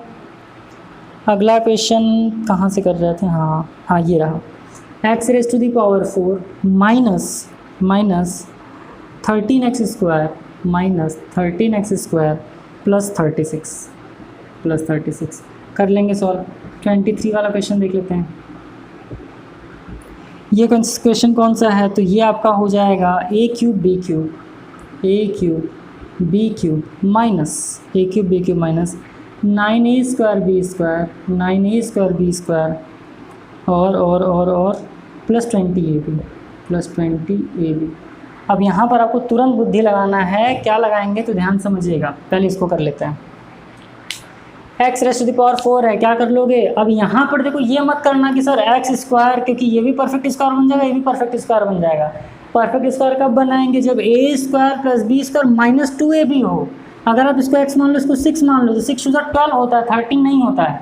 अगला क्वेश्चन कहाँ से कर रहे थे, हाँ ये रहा, x⁴ minus 13x² minus 13x² plus 36 कर लेंगे सॉल्व। 23 वाला क्वेश्चन देख लेते हैं। ये क्वेश्चन कौन सा है, तो ये आपका हो जाएगा a³ b³ minus 9a² b² और प्लस 20ab। अब यहाँ पर आपको तुरंत बुद्धि लगाना है, क्या लगाएंगे तो ध्यान समझिएगा, पहले इसको कर लेते हैं। x⁴ है, क्या कर लोगे, अब यहाँ पर देखो ये मत करना कि सर x², क्योंकि ये भी परफेक्ट स्क्वायर बन जाएगा, ये भी परफेक्ट स्क्वायर बन जाएगा। परफेक्ट स्क्वायर कब बनाएंगे, जब a² + b² माइनस 2ab हो। अगर आप इसको x मान लो, इसको 6 मान लो, तो 6 × 12 होता है, 13 नहीं होता है।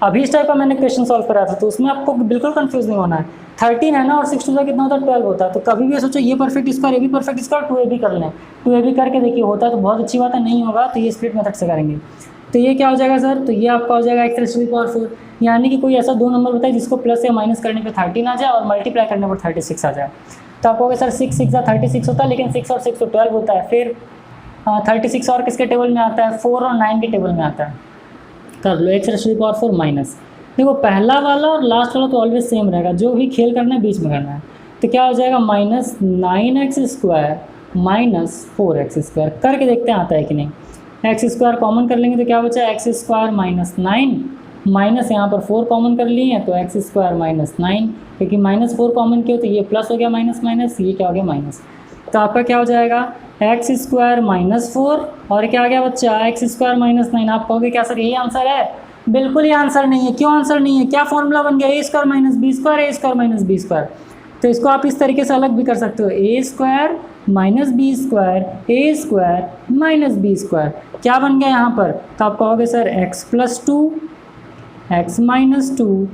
अभी इस टाइप का मैंने क्वेश्चन सॉल्व करा था, तो उसमें आपको बिल्कुल कंफ्यूज नहीं होना है। 13 है ना, और 6 × कितना होता है 12 होता है। तो कभी भी सोचो ये परफेक्ट स्क्वायर, ये भी परफेक्ट स्क्वायर, 2ab कर लें, 2ab करके देखिए होता है तो बहुत अच्छी बात है, नहीं होगा तो ये स्प्लिट मेथड से करेंगे। तो ये क्या हो जाएगा सर, तो ये आपका हो जाएगा x⁴, यानी कि कोई ऐसा 2 नंबर बताए जिसको प्लस या माइनस करने पे 13 आ जाए और मल्टीप्लाई करने पर 36 आ जाए। तो आप कहोगे सर 6 × 6 = 36 होता है, लेकिन 6 और 6 तो 12 होता है। फिर 36 और किसके टेबल में आता है, 4 और 9 के टेबल में आता है। कर लो x⁴ माइनस, देखो पहला वाला और लास्ट वाला तो ऑलवेज सेम रहेगा, जो भी खेल करना है बीच में करना है। तो क्या हो जाएगा माइनस 9x² माइनस 4x² करके देखते हैं आता है कि नहीं। x² कॉमन कर लेंगे तो क्या बचा, x² माइनस 9 माइनस यहाँ पर 4 कॉमन कर लिए हैं तो x² माइनस 9, क्योंकि -4 कॉमन किया तो ये प्लस हो गया, माइनस ये क्या हो गया माइनस। तो आपका क्या हो जाएगा x² माइनस 4 और क्या आ गया बच्चा x² माइनस 9। आप कहोगे क्या सर यही आंसर है, बिल्कुल ही आंसर नहीं है। क्यों आंसर नहीं है, क्या फॉर्मूला बन गया, a² minus b² a² minus b²। तो इसको आप इस तरीके से अलग भी कर सकते हो, a² minus b² a² minus b²। क्या बन गया यहाँ पर, तो आप कहोगे sir x+2 x minus 2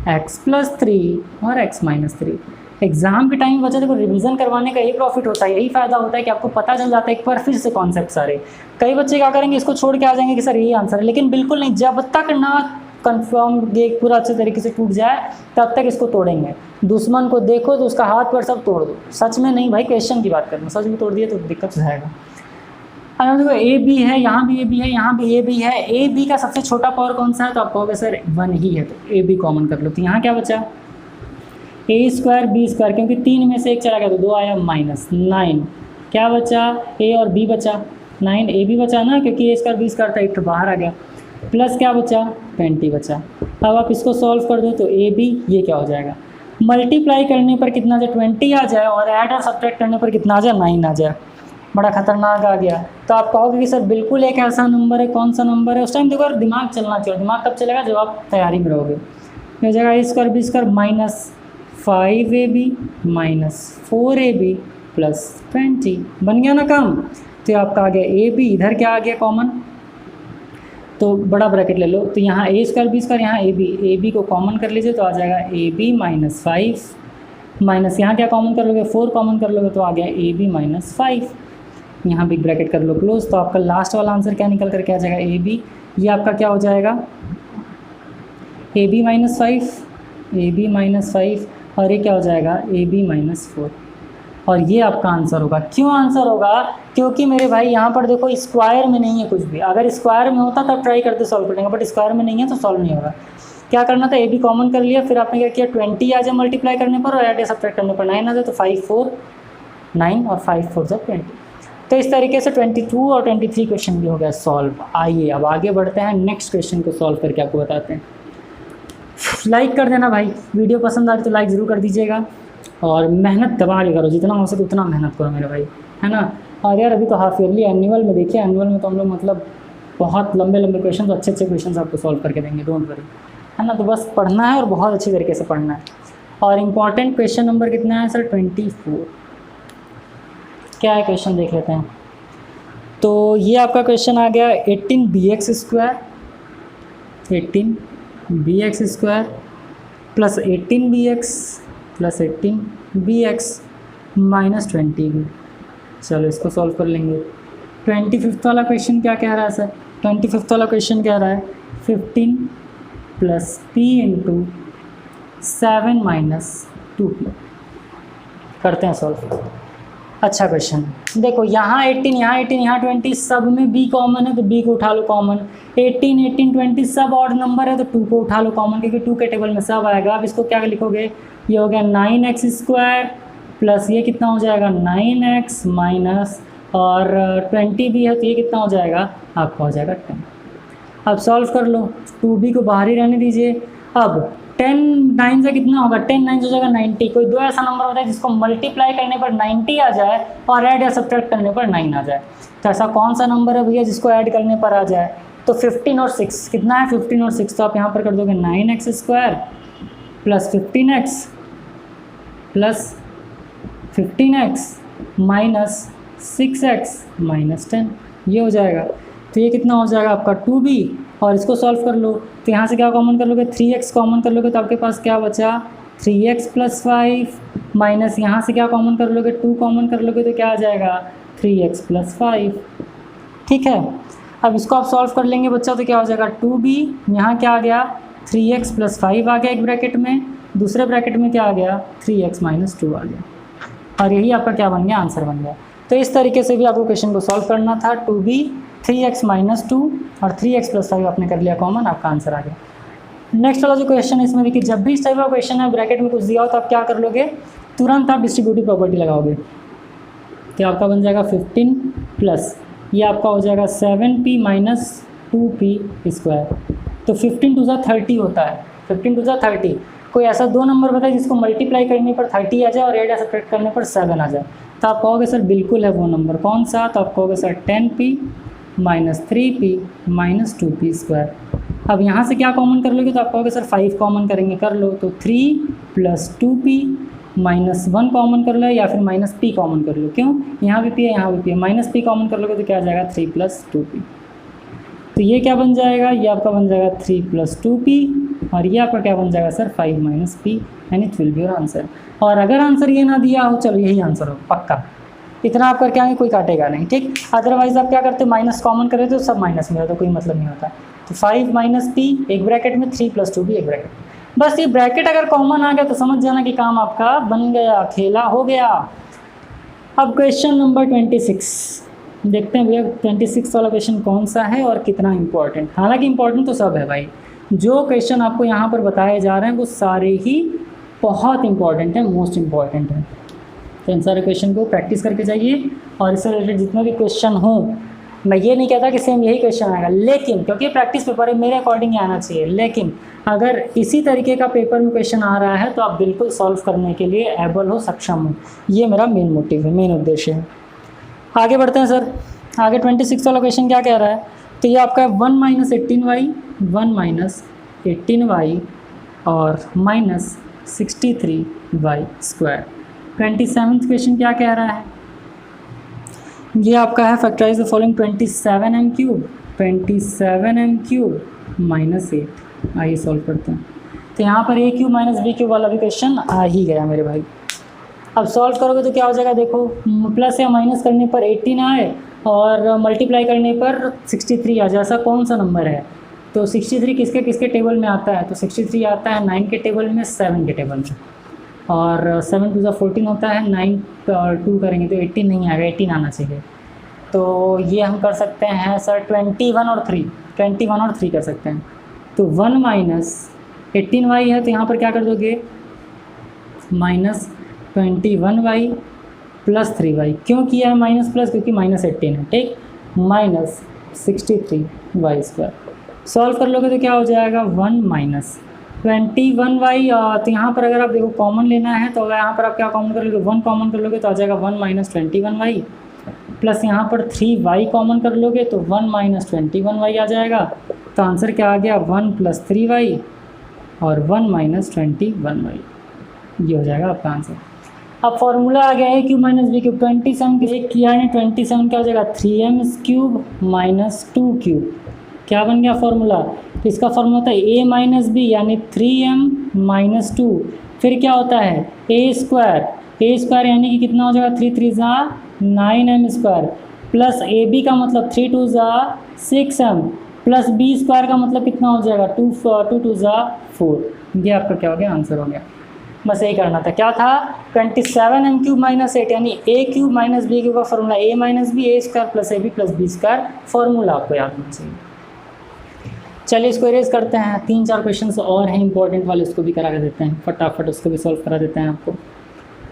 x+3 और x माइनस 3। एग्जाम के टाइम बच्चे को रिवीजन करवाने का यही प्रॉफिट होता है, यही फायदा होता है कि आपको पता चल जाता है एक बार फिर से कॉन्सेप्ट सारे। कई बच्चे क्या करेंगे, इसको छोड़ के आ जाएंगे कि सर यही आंसर है, लेकिन बिल्कुल नहीं। जब तक ना कंफर्म पूरा अच्छे तरीके से टूट जाए तब तक इसको तोड़ेंगे। दुश्मन को देखो तो उसका हाथ पैर सब तोड़ दो, सच में नहीं भाई, क्वेश्चन की बात करना, सच में तोड़ दिए तो दिक्कत हो जाएगा। अगर देखो ए बी है, यहाँ भी ए बी है, यहाँ भी ए बी है, ए बी का सबसे छोटा पावर कौन सा है, तो आप कहोगे सर 1 ही है, तो ए बी कॉमन कर लो। तो यहाँ क्या बचा a² b², क्योंकि 3 में से 1 चला गया तो 2 आया माइनस 9। क्या बचा, a और b बचा 9, a भी बचा ना, क्योंकि a² b² था, एक तो बाहर आ गया, प्लस क्या बचा 20 बचा। अब आप इसको सॉल्व कर दो तो ए बी, ये क्या हो जाएगा, मल्टीप्लाई करने पर कितना आ जाए 20 आ जाए, और ऐड और सब्ट्रैक्ट करने पर कितना आ जाए 9 आ जाए। बड़ा खतरनाक आ गया। तो आप कहोगे कि सर बिल्कुल एक ऐसा नंबर है, कौन सा नंबर है? उस टाइम देखो यार दिमाग चलना चाहिए। दिमाग कब चलेगा? जब आप तैयारी में रहोगे। हो जाएगा ए square B square -5ab -4ab +20, बन गया ना काम। तो आपका आ गया ए बी, इधर क्या आ गया कॉमन, तो बड़ा ब्रैकेट ले लो। तो यहाँ ए स्क्वायर बी स्क्वायर, यहाँ ए बी को कॉमन कर लीजिए तो आ जाएगा ए बी -5 माइनस यहाँ क्या कॉमन कर लोगे, 4 कॉमन कर लोगे तो आ गया ए बी -5। यहाँ बिग ब्रैकेट कर लो क्लोज। तो आपका लास्ट वाला आंसर क्या निकल करके आ जाएगा, ए बी। ये आपका क्या हो जाएगा, ए बी -5 और ये क्या हो जाएगा, ए बी -4। और ये आपका आंसर होगा। क्यों आंसर होगा? क्योंकि मेरे भाई यहाँ पर देखो स्क्वायर में नहीं है कुछ भी। अगर स्क्वायर में होता तब ट्राई करते सॉल्व करेंगे, बट स्क्वायर में नहीं है तो सॉल्व नहीं होगा। क्या करना था, ए बी कॉमन कर लिया, फिर आपने क्या किया 20 आ जाए मल्टीप्लाई करने पर, और ऐड या सब्ट्रैक्ट करने पर 9 आ जाए। तो 5 4 9 और 5 4 20। तो इस तरीके से 22 और 23 क्वेश्चन भी हो गया सॉल्व। आइए अब आगे बढ़ते हैं, नेक्स्ट क्वेश्चन को सॉल्व करके आपको बताते हैं। लाइक कर देना भाई, वीडियो पसंद आए तो लाइक ज़रूर कर दीजिएगा, और मेहनत दबा के करो, जितना हो सके उतना मेहनत करो मेरे भाई, है ना। और यार अभी तो हाफ ईयरली एनुअल में देखिए, एनुअल में तो हम लोग मतलब बहुत लंबे लंबे क्वेश्चन, अच्छे अच्छे क्वेश्चन आपको सॉल्व करके देंगे, डोंट वरी, है ना। तो बस पढ़ना है और बहुत अच्छी तरीके से पढ़ना है। और इम्पॉर्टेंट क्वेश्चन नंबर कितना है सर, 24। क्या है क्वेश्चन देख लेते हैं। तो ये आपका क्वेश्चन आ गया 18bx² plus 18bx plus 18bx -20b। चलो इसको सॉल्व कर लेंगे। 25th वाला क्वेश्चन क्या कह रहा है सर, 25th वाला क्वेश्चन कह रहा है 15 + p × 7 - 2p। करते हैं सॉल्व। अच्छा क्वेश्चन देखो, यहाँ 18 यहाँ 20, सब में b कॉमन है तो b को उठा लो कॉमन। 18 20 सब ऑड नंबर है तो 2 को उठा लो कॉमन, क्योंकि 2 के टेबल में सब आएगा। अब इसको क्या लिखोगे, ये हो गया 9x² प्लस ये कितना हो जाएगा 9x माइनस, और 20 भी है तो ये कितना हो जाएगा आपका, हो जाएगा 10। अब सॉल्व कर लो, 2b को बाहर ही रहने दीजिए। अब 10 9 से कितना होगा, 10 9 हो जाएगा 90। कोई दो ऐसा नंबर होता है जिसको मल्टीप्लाई करने पर 90 आ जाए और ऐड या सब्ट्रैक्ट करने पर 9 आ जाए। तो ऐसा कौन सा नंबर है भैया जिसको ऐड करने पर आ जाए? तो 15 और 6 कितना है, 15 और 6, तो आप यहाँ पर कर दोगे 9x² plus 15x plus 15x minus 6x minus 10, ये हो जाएगा। तो ये कितना हो जाएगा आपका 2b। और इसको सॉल्व कर लो तो यहाँ से क्या कॉमन कर लोगे, 3x कॉमन कर लोगे तो आपके पास क्या बचा 3x + 5 माइनस यहाँ से क्या कॉमन कर लोगे, 2 कॉमन कर लोगे तो क्या आ जाएगा 3x + 5। ठीक है, अब इसको आप सॉल्व कर लेंगे बच्चा तो क्या हो जाएगा 2b, यहाँ क्या आ गया 3x + 5 आ गया एक ब्रैकेट में, दूसरे ब्रैकेट में क्या आ गया 3x - 2 आ गया, और यही आपका क्या बन गया, आंसर बन गया। तो इस तरीके से भी आपको क्वेश्चन को सॉल्व करना था। 2b 3x - 2 और 3x + 5 आपने कर लिया कॉमन, आपका आंसर आ गया। नेक्स्ट वाला जो क्वेश्चन है इसमें देखिए, जब भी इस टाइप का क्वेश्चन है ब्रैकेट में कुछ दिया हो तो आप क्या कर लोगे, तुरंत आप डिस्ट्रीब्यूटिव प्रॉपर्टी लगाओगे। तो आपका बन जाएगा 15 प्लस ये आपका हो जाएगा 7p - 2p²। तो 15 × 30 होता है, 15 × 30। कोई ऐसा दो नंबर बताए जिसको मल्टीप्लाई करने पर 30 आ जाए और ऐड या सब्ट्रैक्ट करने पर 7 आ जाए। तो आप कहोगे सर बिल्कुल है वो नंबर, कौन सा? तो आप कहोगे सर 10p - 3p - 2p²। अब यहाँ से क्या कॉमन कर लोगे, तो आप कहोगे सर 5 कॉमन करेंगे, कर लो। तो 3 + 2p -1 कॉमन कर लो, या फिर -p कॉमन कर लो। क्यों, यहाँ भी p है यहाँ भी p है, -p कॉमन कर लोगे तो क्या आ जाएगा 3 + 2p। तो ये क्या बन जाएगा, ये आपका बन जाएगा 3 + 2p, और ये आपका क्या बन जाएगा sir 5 - p, and it will be your answer. और अगर आंसर ये ना दिया हो, चलो यही आंसर हो पक्का, इतना आप करके आएंगे कोई काटेगा नहीं, ठीक। अदरवाइज आप क्या करते, माइनस कॉमन करे तो सब माइनस में रहता, कोई मतलब नहीं होता। तो 5 - p एक ब्रैकेट में, 3 + 2p एक ब्रैकेट। बस ये ब्रैकेट अगर कॉमन आ गया तो समझ जाना कि काम आपका बन गया, खेला हो गया। अब क्वेश्चन नंबर 26 देखते हैं भैया, 26 वाला क्वेश्चन कौन सा है और कितना इंपॉर्टेंट। हालांकि इंपॉर्टेंट तो सब है भाई, जो क्वेश्चन आपको यहाँ पर बताए जा रहे हैं वो सारे ही बहुत इंपॉर्टेंट हैं, मोस्ट इंपॉर्टेंट हैं। तो इन सारे क्वेश्चन को प्रैक्टिस करके जाइए, और इससे रिलेटेड जितने भी क्वेश्चन हों मैं ये नहीं कहता कि सेम यही क्वेश्चन आएगा, लेकिन क्योंकि प्रैक्टिस पेपर है मेरे अकॉर्डिंग ही आना चाहिए, लेकिन अगर इसी तरीके का पेपर में क्वेश्चन आ रहा है तो आप बिल्कुल सॉल्व करने के लिए एबल हो, सक्षम हो। ये मेरा मेन मोटिव है, मेन उद्देश्य है। आगे बढ़ते हैं सर। आगे 26 वाला क्वेश्चन क्या कह रहा है, तो ये आपका है 1 - 18y 1 - 18y और -63y स्क्वायर। 27th क्वेश्चन क्या कह रहा है, ये आपका है factorise the following 27m cube 27m cube -8। आइए सॉल्व करते हैं। तो यहाँ पर a cube minus b cube वाला भी क्वेश्चन आ ही गया मेरे भाई। अब सॉल्व करोगे तो क्या हो जाएगा, देखो प्लस या माइनस करने पर 18 आए और मल्टीप्लाई करने पर 63 आ जाए, ऐसा कौन सा नंबर है। तो 63 किसके किसके टेबल में आता है, तो 63 आता है 9 के टेबल में, 7 के टेबल में, और 7 2 14 होता है, 9 और 2 करेंगे तो 18 नहीं आएगा, 18 आना चाहिए। तो ये हम कर सकते हैं सर 21 और 3 कर सकते हैं। तो 1 - 18y है, तो यहाँ पर क्या कर दोगे -21y + 3y। क्यों किया है माइनस प्लस, क्योंकि -18 है, ठीक, -63y स्क्वायर। सॉल्व कर लोगे तो क्या हो जाएगा 1 - 21y। तो यहाँ पर अगर आप देखो कॉमन लेना है तो अगर यहाँ पर आप क्या कॉमन कर लोगे, 1 कॉमन कर लोगे तो आ जाएगा 1 - 21y, प्लस यहाँ पर 3y कॉमन कर लोगे तो 1 - 21y आ जाएगा। तो आंसर क्या आ गया 1 + 3y और 1 - 21y, ये हो जाएगा आपका आंसर। अब फॉर्मूला आ गया a cube minus b cube. 27 एक किया है, 27 क्या हो जाएगा 3m क्यूब - 2 क्यूब। क्या बन गया फॉर्मूला, तो इसका फॉर्मूला होता है a - b यानी 3m - 2, फिर क्या होता है a स्क्वायर यानी कि कितना हो जाएगा 3 3 = 9m स्क्वायर, प्लस ab का मतलब 3 2 = 6m, प्लस b स्क्वायर का मतलब कितना हो जाएगा 2 2 = 4। ये आपका क्या हो गया, आंसर हो गया। बस यही करना था। क्या था 27m क्यूब -8 यानी a cube minus b cube का formula a - b a square plus ab plus b square, formula आपको याद होना चाहिए। चलिए इसको इरेज करते हैं। 3-4 क्वेश्चन और हैं इंपॉर्टेंट वाले, उसको भी करा के देते हैं फटाफट, उसको भी सॉल्व करा देते हैं आपको।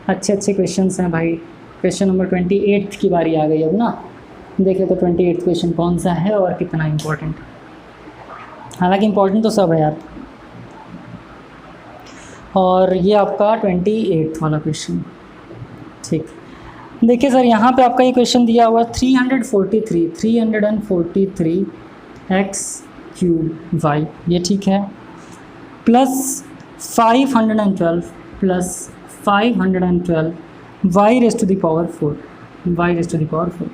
अच्छे क्वेश्चन हैं भाई। क्वेश्चन नंबर 28 की बारी आ गई अब ना। देखिए तो 28 क्वेश्चन कौन सा है और कितना इंपॉर्टेंट। हालांकि इंपॉर्टेंट तो सब है यार। और ये आपका 28 वाला क्वेश्चन, ठीक। देखिए सर यहाँ पे आपका ये क्वेश्चन दिया हुआ 343 x क्यूब y, ये ठीक है, plus 512 y raise to the power 4।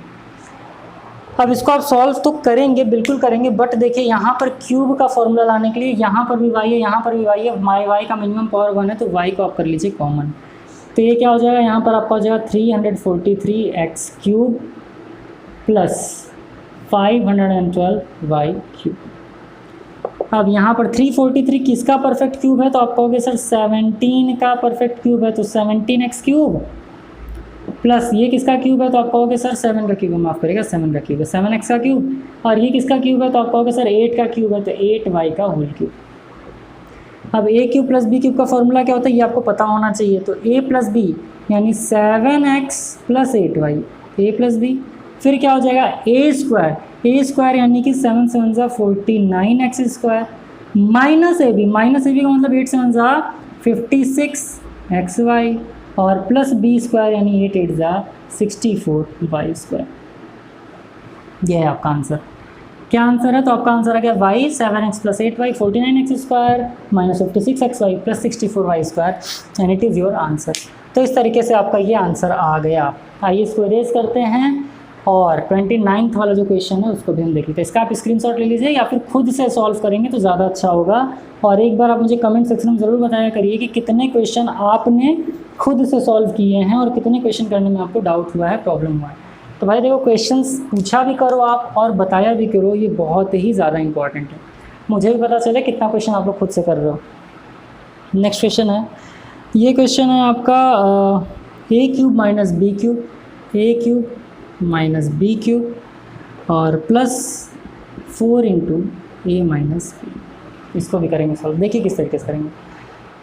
अब इसको आप सॉल्व तो करेंगे, बिल्कुल करेंगे, बट देखिए यहाँ पर क्यूब का फॉर्मूला लाने के लिए यहाँ पर भी y है, यहाँ पर भी y है, y का मिनिमम पावर 1 है, तो y को आप कर लीजिए कॉमन। तो ये क्या हो जाएगा, यहाँ पर आपका हो जाएगा 343 x cube plus 512 y cube. अब यहाँ पर 343 किसका परफेक्ट क्यूब है, तो आप कहोगे सर 17 का परफेक्ट क्यूब है, तो 17x क्यूब प्लस ये किसका क्यूब है, तो आप कहोगे सर 7 का क्यूब है, माफ़ करेगा 7 का क्यूब है, 7x का क्यूब, और ये किसका क्यूब है, तो आप कहोगे सर 8 का क्यूब है, तो 8y का होल क्यूब। अब a cube plus b cube का फॉर्मूला क्या होता है, ये आपको पता होना चाहिए। तो a प्लस b यानी 7x plus 8y, a plus b, फिर क्या हो जाएगा a स्क्वायर यानी कि 7 7 = 49x square minus a b का मतलब 8 7 = 56xy और प्लस b स्क्वायर यानी 8 8 = 64y स्क्वायर। यह है आपका आंसर। क्या आंसर है, तो आपका आंसर आ गया y 7x plus 8y 49x square minus 56xy plus 64y square, and it is your answer. तो इस तरीके से आपका ये आंसर आ गया। आइए इसको इरेज करते हैं और 29th वाला जो क्वेश्चन है उसको भी हम देख लेते हैं। इसका आप स्क्रीनशॉट ले लीजिए या फिर खुद से सॉल्व करेंगे तो ज़्यादा अच्छा होगा। और एक बार आप मुझे कमेंट सेक्शन में ज़रूर बताया करिए कि कितने क्वेश्चन आपने खुद से सॉल्व किए हैं और कितने क्वेश्चन करने में आपको डाउट हुआ है, प्रॉब्लम हुआ है। तो भाई देखो क्वेश्चंस पूछा भी करो आप और बताया भी करो, ये बहुत ही ज़्यादा इंपॉर्टेंट है। मुझे भी पता चले कितना क्वेश्चन आप लोग खुद से कर रहे हो। नेक्स्ट क्वेश्चन है, ये क्वेश्चन है आपका a cube minus b cube और प्लस 4 × a माइनस b। इसको भी करेंगे सॉल्व। देखिए किस तरीके से करेंगे।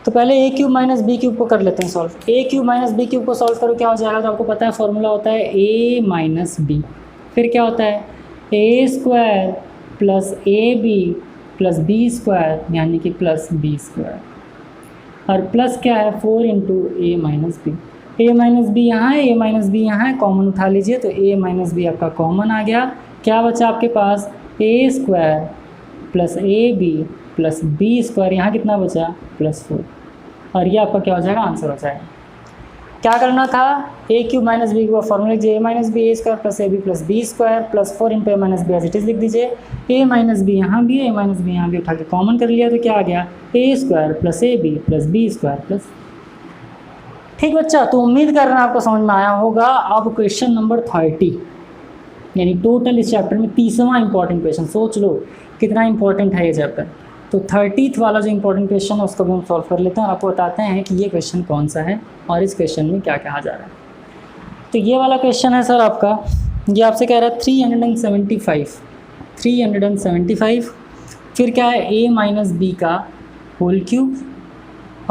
तो पहले a cube minus b cube को कर लेते हैं solve. a cube minus b cube को सॉल्व करो क्या हो जाएगा, तो आपको पता है फॉर्मूला होता है a माइनस b, फिर क्या होता है ए square plus A B plus B square यानी कि प्लस बी स्क्वायर, और प्लस क्या है 4 into a minus b. A minus b यहाँ है, ए माइनस बी यहाँ है, कॉमन उठा लीजिए तो ए माइनस बी आपका कॉमन आ गया। क्या बचा आपके पास, a square plus A B plus B square, यहाँ कितना बचा प्लस 4, और ये आपका क्या हो जाएगा, आंसर हो जाएगा। क्या करना था, ए क्यूब माइनस बी का फॉर्मूला लिखिए, a minus b a square plus A B plus B square plus 4 into a minus b as it is लिख दीजिए। ए माइनस बी यहाँ भी है, ए माइनस बी यहाँ भी उठा के कॉमन कर लिया तो क्या आ गया, a square plus A B plus B square plus. ठीक बच्चा, तो उम्मीद कर रहे हैं आपको समझ में आया होगा। अब क्वेश्चन नंबर 30, यानी टोटल इस चैप्टर में 30वां इंपॉर्टेंट क्वेश्चन, सोच लो कितना इंपॉर्टेंट है ये चैप्टर। तो 30th वाला जो इंपॉर्टेंट क्वेश्चन है उसको भी हम सॉल्व कर लेते हैं और आपको बताते हैं कि ये क्वेश्चन कौन सा है और इस क्वेश्चन में क्या कहा जा रहा है। तो ये वाला क्वेश्चन है सर आपका, ये आपसे कह रहा है 375, फिर क्या है a माइनस बी का होल क्यूब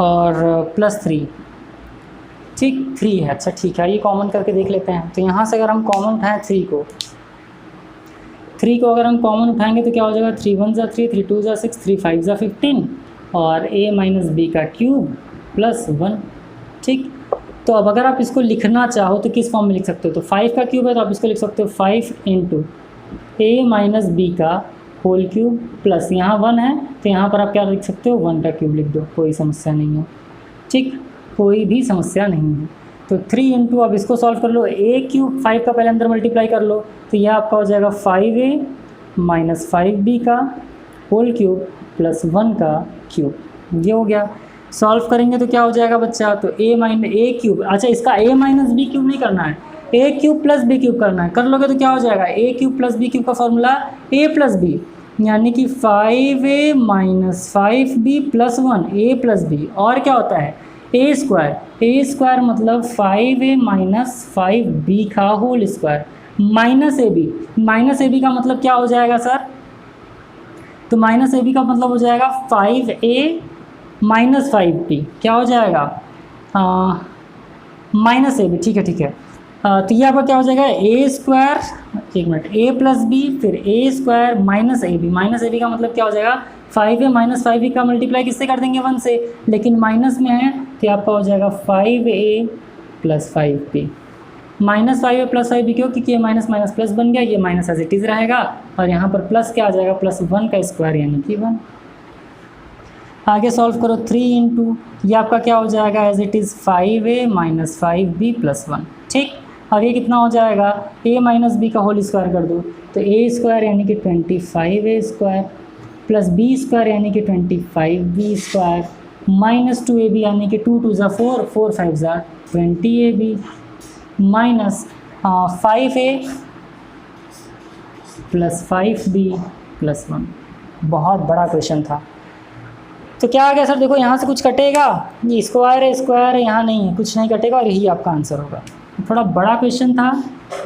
और प्लस 3, ठीक 3 है। अच्छा ठीक है, ये कॉमन करके देख लेते हैं। तो यहाँ से अगर हम कॉमन उठाएं 3 को अगर हम कॉमन उठाएंगे तो क्या हो जाएगा, 3 1 ज़ा 3, 3 2 ज़ा 6, 3 5 ज़ा 15 और a माइनस बी का क्यूब प्लस 1। ठीक, तो अब अगर आप इसको लिखना चाहो तो किस फॉर्म में लिख सकते हो, तो 5 का क्यूब है तो आप इसको लिख सकते हो 5 इंटू ए माइनस बी का होल क्यूब प्लस यहाँ 1 है तो यहाँ पर आप क्या लिख सकते हो, 1 का क्यूब लिख दो, कोई समस्या नहीं है। ठीक, कोई भी समस्या नहीं है। तो 3 इंटू, अब इसको सॉल्व कर लो, ए क्यूब 5 का पहले अंदर मल्टीप्लाई कर लो तो यह आपका हो जाएगा 5a माइनस 5b का होल क्यूब प्लस 1 का क्यूब, ये हो गया। सॉल्व करेंगे तो क्या हो जाएगा बच्चा, तो a माइनस ए क्यूब, अच्छा इसका a माइनस बी क्यूब नहीं करना है, a cube plus B cube करना है। कर लोगे तो क्या हो जाएगा, a cube plus B cube का फॉर्मूला a प्लस बी, यानी कि 5a minus 5b plus 1 a plus B, और क्या होता है ए स्क्वायर मतलब 5a माइनस 5b का होल स्क्वायर माइनस ए बी का मतलब क्या हो जाएगा सर, तो माइनस ए बी का मतलब हो जाएगा 5a माइनस 5b, क्या हो जाएगा माइनस ए बी। ठीक है, तो यहाँ पर क्या हो जाएगा ए स्क्वायर, एक मिनट, ए प्लस बी फिर ए स्क्वायर माइनस ए बी का मतलब क्या हो जाएगा 5a माइनस 5b का मल्टीप्लाई किससे कर देंगे 1 से, लेकिन माइनस में है तो आपका हो जाएगा 5a plus 5b, minus 5a plus 5b क्यों, क्योंकि ये माइनस माइनस प्लस बन गया, ये माइनस एज इट इज रहेगा और यहाँ पर प्लस क्या आ जाएगा प्लस 1 का स्क्वायर यानी कि 1। आगे सॉल्व करो 3 इंटू, ये आपका क्या हो जाएगा as it is 5a minus 5b plus 1। ठीक, अब ये कितना हो जाएगा, a माइनस बी का होल स्क्वायर कर दो तो a स्क्वायर यानी कि 25a square plus B square यानी कि 25b स्क्वायर माइनस 2ab यानी कि 2 2 ज़ा 4, 4 5 ज़ा 20ab minus 5a plus 5b plus 1। बहुत बड़ा क्वेश्चन था। तो क्या आ गया सर, देखो यहाँ से कुछ कटेगा, ये स्क्वायर है यहाँ नहीं है, कुछ नहीं कटेगा और यही आपका आंसर होगा। थोड़ा बड़ा क्वेश्चन था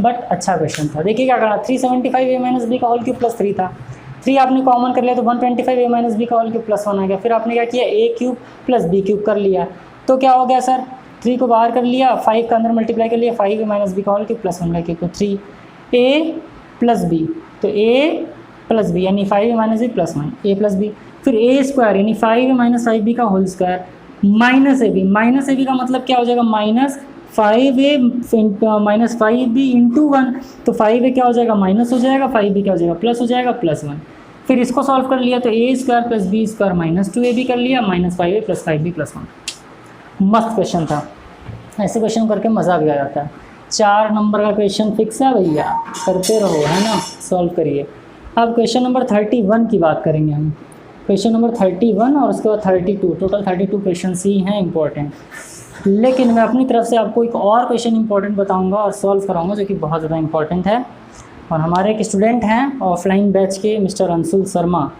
बट अच्छा क्वेश्चन था। देखिए क्या करना, 375a माइनस बी का होल क्यूब प्लस 3 था, 3 आपने कॉमन कर लिया तो 125a माइनस बी का होल क्यूब प्लस 1 आ गया। फिर आपने क्या किया, a cube plus B cube कर लिया तो क्या हो गया सर, 3 को बाहर कर लिया, 5 का अंदर मल्टीप्लाई कर लिया, 5a माइनस बी का होल क्यूब प्लस 1 का क्यूब, तो 3a प्लस बी, तो a प्लस बी यानी 5a minus B plus 1 a plus B, फिर a स्क्वायर यानी 5a माइनस 5b का होल स्क्वायर माइनस ए बी का मतलब क्या हो जाएगा minus 5a minus 5b into 1, तो 5a क्या हो जाएगा माइनस हो जाएगा, 5b क्या हो जाएगा प्लस हो जाएगा प्लस 1। फिर इसको सॉल्व कर लिया तो a square plus B square minus 2ab कर लिया minus 5a plus 5b plus 1। मस्त क्वेश्चन था, ऐसे क्वेश्चन करके मज़ा भी आ जाता है। 4 नंबर का क्वेश्चन फिक्स है भैया, करते रहो है ना, सॉल्व करिए। अब क्वेश्चन नंबर 31 की बात करेंगे हम, क्वेश्चन नंबर 31 और उसके बाद 32, टोटल 32 क्वेश्चन ही हैं इंपॉर्टेंट। लेकिन मैं अपनी तरफ से आपको एक और क्वेश्चन इंपॉर्टेंट बताऊंगा और सॉल्व कराऊंगा जो कि बहुत ज़्यादा इंपॉर्टेंट है। और हमारे एक स्टूडेंट हैं ऑफलाइन बैच के मिस्टर अंशुल शर्मा,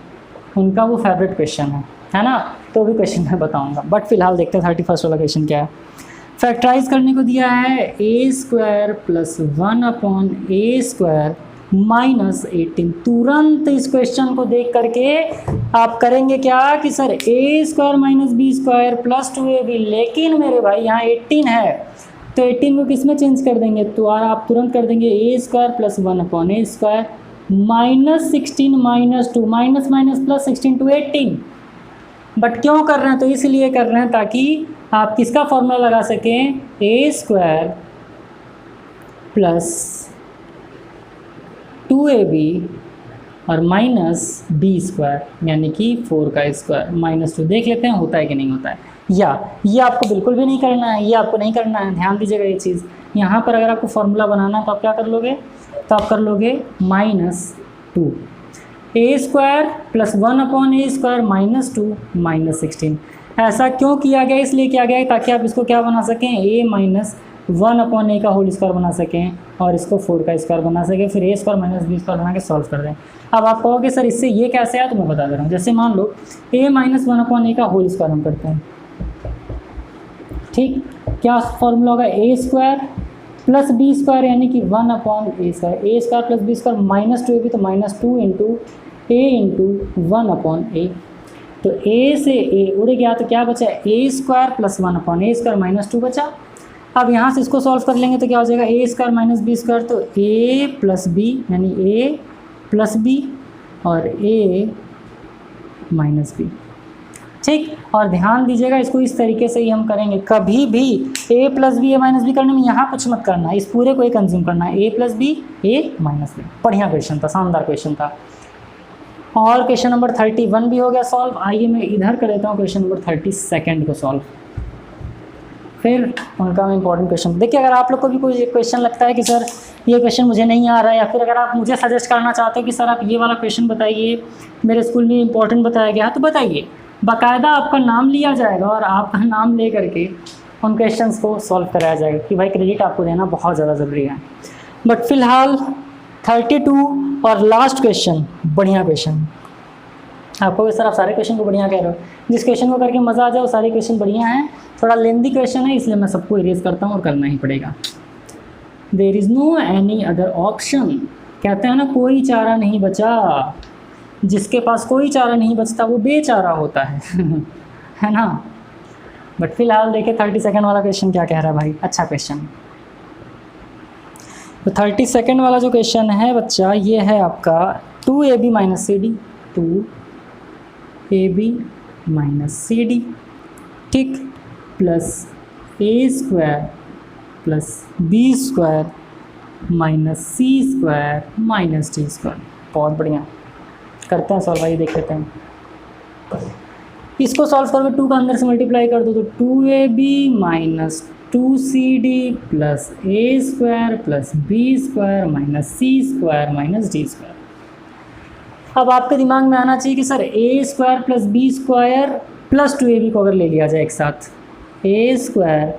उनका वो फेवरेट क्वेश्चन है ना, तो भी क्वेश्चन मैं बताऊंगा। बट फिलहाल देखते हैं 31 वाला क्वेश्चन क्या है। फैक्टराइज करने को दिया है a square plus 1 upon a square minus 18। तुरंत इस क्वेश्चन को देख करके आप करेंगे क्या कि sir a square minus B square plus 2ab, लेकिन मेरे भाई यहाँ 18 है तो 18 को किस में चेंज कर देंगे, तो आप तुरंत कर देंगे a square plus 1 upon a square -16 -2 minus minus plus 16 to 18। But क्यों कर रहे हैं? तो इसलिए कर रहे हैं ताकि आप किसका फॉर्मूला लगा सकें, a² प्लस 2ab और माइनस b² यानी कि 4 का स्क्वायर -2। देख लेते हैं होता है कि नहीं होता है। या ये आपको बिल्कुल भी नहीं करना है, ये आपको नहीं करना है, ध्यान दीजिएगा ये चीज़। यहाँ पर अगर आपको फॉर्मूला बनाना है तो आप क्या कर लोगे, तो आप कर लोगे -2 a² प्लस 1/a² -2 -16। ऐसा क्यों किया गया? इसलिए किया गया है ताकि आप इसको क्या बना सकें, a माइनस 1/a का होल स्क्वायर बना सकें और इसको 4 का स्क्वायर बना सकें, फिर a² माइनस b² बना के सॉल्व कर दें। अब आप कहोगे सर इससे ये कैसे आया, तो मैं बता दे रहा हूँ। जैसे मान लो a माइनस 1/a का होल स्क्वायर हम करते हैं, ठीक, क्या फॉर्मूला होगा, a² प्लस b² यानी कि 1/a², a² plus b² -2ab तो -2 इंटू a इंटू 1/a। तो a से a उड़ गया तो क्या बचा, a² प्लस 1/a² -2 बचा। अब यहाँ से इसको सॉल्व कर लेंगे तो क्या हो जाएगा, a² माइनस b² तो a प्लस b यानी a प्लस b और a माइनस b, ठीक। और ध्यान दीजिएगा इसको इस तरीके से ही हम करेंगे। कभी भी a plus B a minus B करने में यहाँ कुछ मत करना है, इस पूरे को ही कंज्यूम करना है, a plus B a minus B. बढ़िया क्वेश्चन था, शानदार क्वेश्चन था। और क्वेश्चन नंबर 31 भी हो गया सॉल्व। आइए मैं इधर कर देता हूँ क्वेश्चन नंबर 32 को सॉल्व, फिर उनका मैं इंपॉर्टेंट क्वेश्चन। देखिए अगर आप लोग को भी कोई क्वेश्चन लगता है कि सर ये क्वेश्चन मुझे नहीं आ रहा है, या फिर अगर आप मुझे सजेस्ट करना चाहते हो कि सर आप ये वाला क्वेश्चन बताइए, मेरे स्कूल में इंपॉर्टेंट बताया गया, तो बताइए, बाकायदा आपका नाम लिया जाएगा और आपका नाम ले करके उन क्वेश्चंस को सॉल्व कराया जाएगा कि भाई क्रेडिट आपको देना बहुत ज़्यादा ज़रूरी है। बट फिलहाल 32 और लास्ट क्वेश्चन, बढ़िया क्वेश्चन। आपको सर आप सारे क्वेश्चन को बढ़िया कह रहे हो, जिस क्वेश्चन को करके मज़ा आ जाए वो सारे क्वेश्चन बढ़िया हैं। थोड़ा लेंदी क्वेश्चन है इसलिए मैं सबको इरेज करता हूँ और करना ही पड़ेगा। There is no any other option, कहते हैं ना कोई चारा नहीं बचा, जिसके पास कोई चारा नहीं बचता वो बेचारा होता है है ना। बट फिलहाल देखिए 32 वाला क्वेश्चन क्या कह रहा है भाई, अच्छा क्वेश्चन। तो 32 वाला जो क्वेश्चन है बच्चा, ये है आपका 2ab minus c d, 2ab minus c d, ठीक, plus a² plus b² minus c² minus d²। बहुत बढ़िया, करते हैं सॉल्व, आइए देख लेते हैं। इसको सॉल्व करके 2 का अंदर से मल्टीप्लाई कर दो तो 2ab minus 2cd plus a² plus b² minus c² minus d²। अब आपके दिमाग में आना चाहिए कि sir a² plus b² plus 2ab को अगर ले लिया जाए एक साथ, a²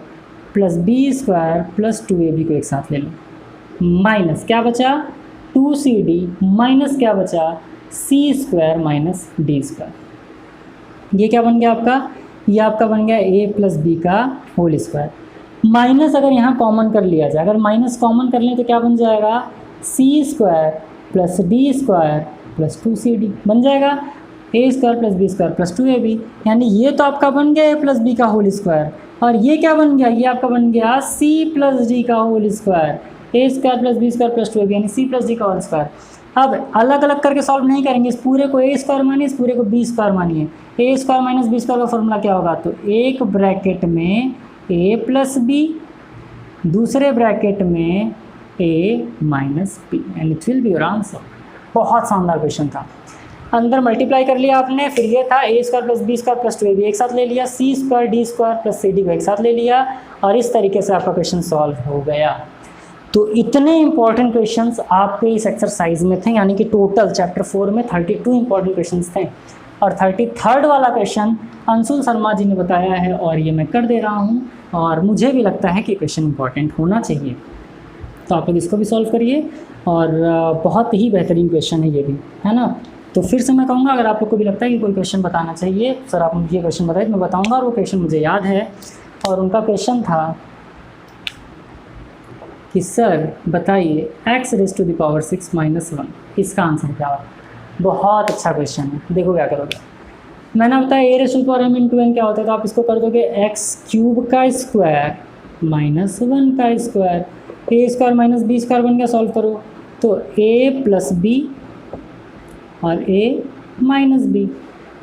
plus b² plus 2ab को एक साथ ले लो, माइनस क्या बचा 2cd माइनस क्या बचा c² माइनस d²। ये क्या बन गया आपका, ये आपका बन गया a प्लस b का होल स्क्वायर। माइनस अगर यहाँ कॉमन कर लिया जाए, अगर माइनस कॉमन कर लें तो क्या बन जाएगा, c² plus d² plus 2cd बन जाएगा, a² plus b² plus 2ab। यानी ये तो आपका बन गया a प्लस b का होल स्क्वायर, और ये क्या बन गया, ये आपका बन गया c प्लस d का whole square, a² plus b² plus 2ab यानी c प्लस d का होल स्क्वायर। अब अलग अलग करके सॉल्व नहीं करेंगे, इस पूरे को a² मानिए, इस पूरे को b² मानिए। a² माइनस b² का फॉर्मूला क्या होगा, तो एक ब्रैकेट में a प्लस b, दूसरे ब्रैकेट में a minus b, and it will be your answer. बहुत शानदार क्वेश्चन था। अंदर मल्टीप्लाई कर लिया आपने, फिर ये था a² plus b² plus 2ab एक साथ ले लिया, c² d² प्लस cd को एक साथ ले लिया, और इस तरीके से आपका क्वेश्चन सॉल्व हो गया। तो इतने इंपॉर्टेंट क्वेश्चंस आपके इस एक्सरसाइज में थे, यानी कि टोटल चैप्टर 4 में 32 इंपॉर्टेंट क्वेश्चंस थे, और 33rd वाला क्वेश्चन अंशुल शर्मा जी ने बताया है और ये मैं कर दे रहा हूँ, और मुझे भी लगता है कि क्वेश्चन इंपॉर्टेंट होना चाहिए। तो आप लोग इसको भी सॉल्व करिए, और बहुत ही बेहतरीन क्वेश्चन है ये भी, है ना। तो फिर से मैं कहूँगा अगर आप लोग को भी लगता है कि कोई क्वेश्चन बताना चाहिए, सर आप मुझे ये क्वेश्चन बताइए, मैं बताऊँगा, और वो क्वेश्चन मुझे याद है। और उनका क्वेश्चन था कि सर बताइए x⁻6 - 1, इसका आंसर क्या होगा। बहुत अच्छा क्वेश्चन है, देखो क्या करोगे। मैंने बताया a⁻m × n क्या होता है, तो आप इसको कर दोगे x³ का स्क्वायर -1 का स्क्वायर, a² माइनस b² बन गया, सॉल्व करो तो a प्लस बी और a माइनस बी।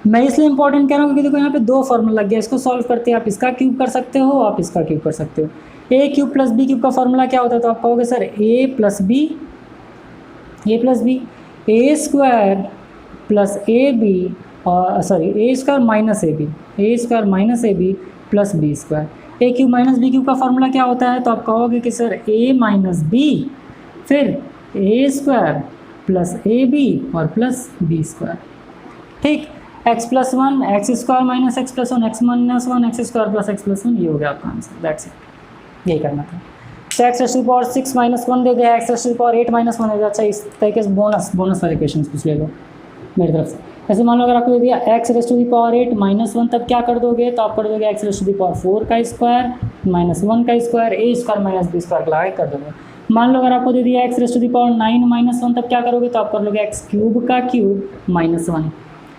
मैं इसलिए इंपॉर्टेंट कह रहा हूँ क्योंकि देखो यहाँ पे दो फॉर्मूला लग गया, इसको सॉल्व करते हैं, आप इसका क्यूब कर सकते हो, आप इसका क्यूब कर सकते हो। A cube plus B cube का फॉर्मूला क्या होता है, तो आप कहोगे sir a plus B a square plus A b और sorry a square minus A B plus B square. A cube minus B cube का फॉर्मूला क्या होता है, तो आप कहोगे कि सर ए माइनस बी फिर ए स्क्वायर प्लस ए बी और प्लस बी स्क्वायर। ठीक, x plus one x square minus x plus one x minus one x square plus x plus one, ये हो गया आपका आंसर। दैट्स इट, यही करना था। तो x raise to power 6 minus one दे दिया, x raise to power 8 minus one दे दिया। अच्छा, इस तरीके से बोनस वाले क्वेश्चन कुछ ले लो मेरी तरफ से। ऐसे मान लो अगर आपको दे दिया x raise to the power 8 minus one, तब क्या कर दोगे, तो आप कर दोगे X raise to the power 4 का स्क्वायर माइनस 1 का square A square minus B square लगा के कर दोगे। मान लो अगर आपको दे दिया x raise to the power 9 minus 1, तब क्या करोगे, तो आप कर लोगे एक्स क्यूब का क्यूब माइनस 1,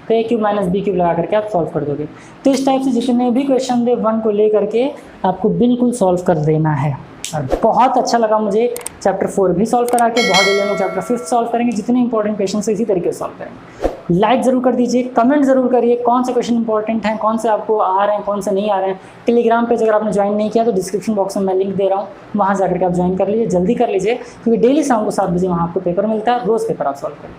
तो A cube minus B cube लगा करके आप सॉल्व कर दोगे। तो इस टाइप से जितने भी क्वेश्चन दे 1 को ले करके आपको बिल्कुल सॉल्व कर देना है। और बहुत अच्छा लगा मुझे चैप्टर 4 भी सॉल्व करा के, बहुत जल्दी हम चैप्टर 5 सॉल्व करेंगे। जितने इंपॉर्टेंट क्वेश्चन से इसी तरीके से सॉल्व करेंगे। लाइक ज़रूर कर दीजिए, कमेंट ज़रूर करिए कौन से क्वेश्चन इंपॉर्टेंट हैं, कौन से आपको आ रहे हैं, कौन से नहीं आ रहे हैं। टेलीग्राम पेज अगर आपने ज्वाइन नहीं किया तो डिस्क्रिप्शन बॉक्स में मैं लिंक दे रहा हूँ, वहाँ जाकर के आप ज्वाइन कर लीजिए, जल्दी कर लीजिए, क्योंकि डेली शाम को 7 बजे वहाँ आपको पेपर मिलता है, रोज़ पेपर आप सॉल्व करें।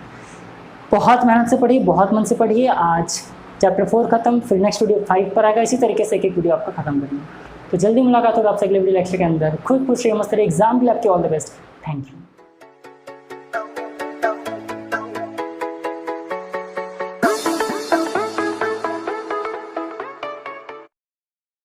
बहुत मेहनत से पढ़िए, बहुत मन से पढ़िए। आज चैप्टर 4 खत्म, फिर नेक्स्ट वीडियो 5 पर आएगा। इसी तरीके से एक एक वीडियो आपका खत्म करेंगे। तो जल्दी मुलाकात होगा आपसे अगले वीडियो लेक्चर के अंदर। खुद खुश रहिए, मस्त रहिए, एग्जाम के लिए आपके all the best. Thank you.